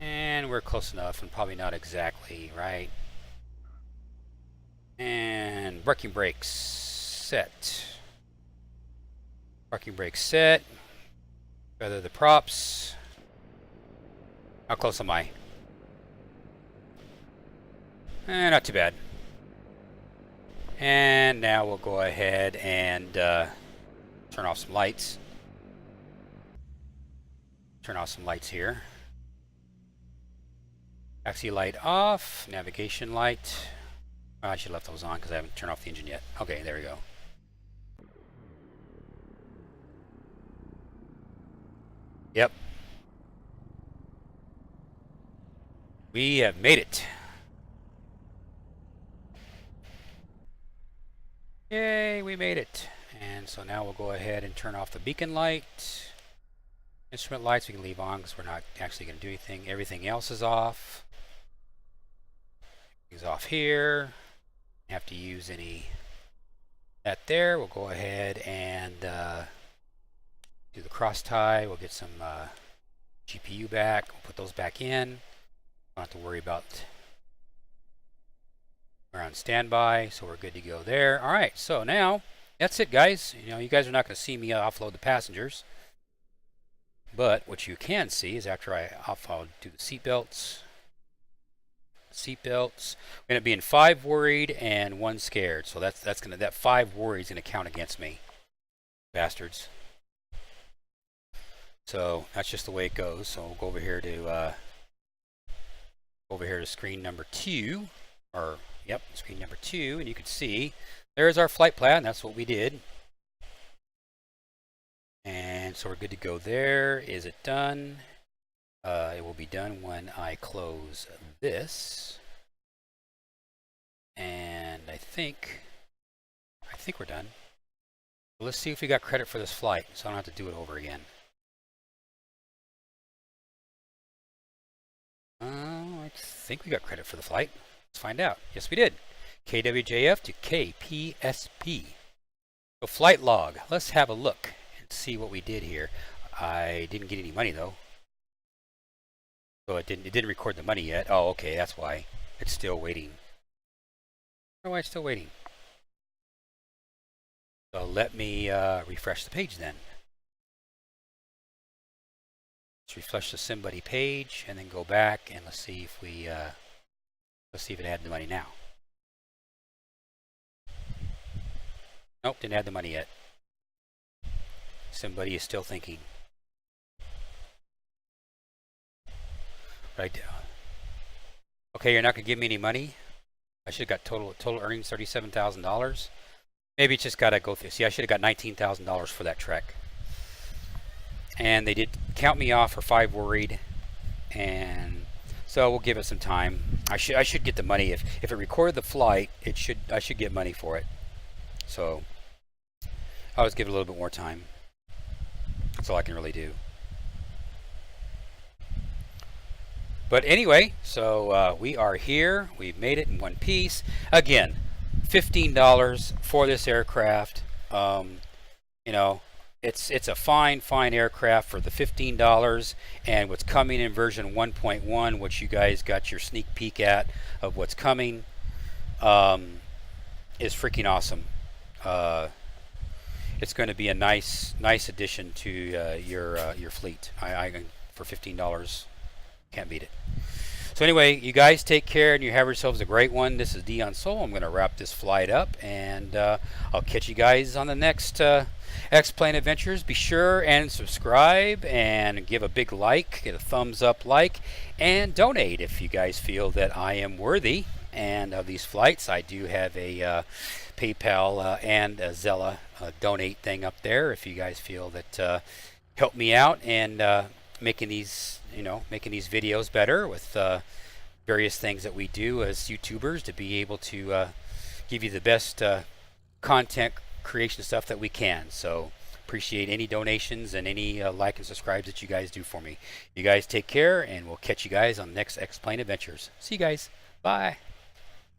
S1: And we're close enough, and probably not exactly, right? And braking brakes set. Parking brake set. Feather the props. How close am I? Not too bad. And now we'll go ahead and turn off some lights. Turn off some lights here. Taxi light off. Navigation light. Oh, I should have left those on because I haven't turned off the engine yet. Okay, there we go. Yep. We have made it. Yay, we made it. And so now we'll go ahead and turn off the beacon light. Instrument lights we can leave on because we're not actually going to do anything. Everything else is off. Everything's off here. Have to use any that there. We'll go ahead and do the cross tie. We'll get some GPU back. We'll put those back in. Don't have to worry about. We're on standby, so we're good to go there. All right, so now that's it, guys. You know, you guys are not going to see me offload the passengers, but what you can see is after I offload, do the seatbelts. Seatbelts. We're going to be in 5 worried and 1 scared. So that 5 worried is going to count against me, bastards. So that's just the way it goes. So we'll go over here to screen number 2, or yep, screen number 2, and you can see there's our flight plan. That's what we did. And so we're good to go there. Is it done? It will be done when I close this. And I think we're done. Let's see if we got credit for this flight, so I don't have to do it over again. I think we got credit for the flight. Let's find out. Yes, we did. KWJF to KPSP. So flight log. Let's have a look and see what we did here. I didn't get any money though. So it didn't record the money yet. Oh, okay, that's why. It's still waiting. I don't know why it's still waiting. So let me refresh the page then. Let's refresh the SimBuddy page and then go back and let's see if we let's see if it added the money now. Nope, didn't add the money yet. SimBuddy is still thinking. Right down. Okay, you're not gonna give me any money. I should have got total earnings $37,000. Maybe it's just gotta go through. See, I should have got $19,000 for that trek. And they did count me off for 5 worried, and so we'll give it some time. I should get the money if it recorded the flight. I should get money for it. So I'll just give it a little bit more time. That's all I can really do. But anyway, so we are here. We've made it in one piece. Again, $15 for this aircraft. You know, it's a fine aircraft for the $15, and what's coming in version 1.1, which you guys got your sneak peek at of what's coming, is freaking awesome. It's going to be a nice addition to your fleet. I for $15, can't beat it. So anyway, you guys take care and you have yourselves a great one. This is Dion Soul. I'm going to wrap this flight up, and I'll catch you guys on the next X-Plane Adventures. Be sure and subscribe and give a big like, get a thumbs up like, and donate if you guys feel that I am worthy. And of these flights, I do have a PayPal and a Zella donate thing up there if you guys feel that help me out and making these videos better with various things that we do as YouTubers to be able to give you the best content creation stuff that we can. So appreciate any donations and any like and subscribes that you guys do for me. You guys take care, and we'll catch you guys on the next X-Plane Adventures. See you guys. Bye.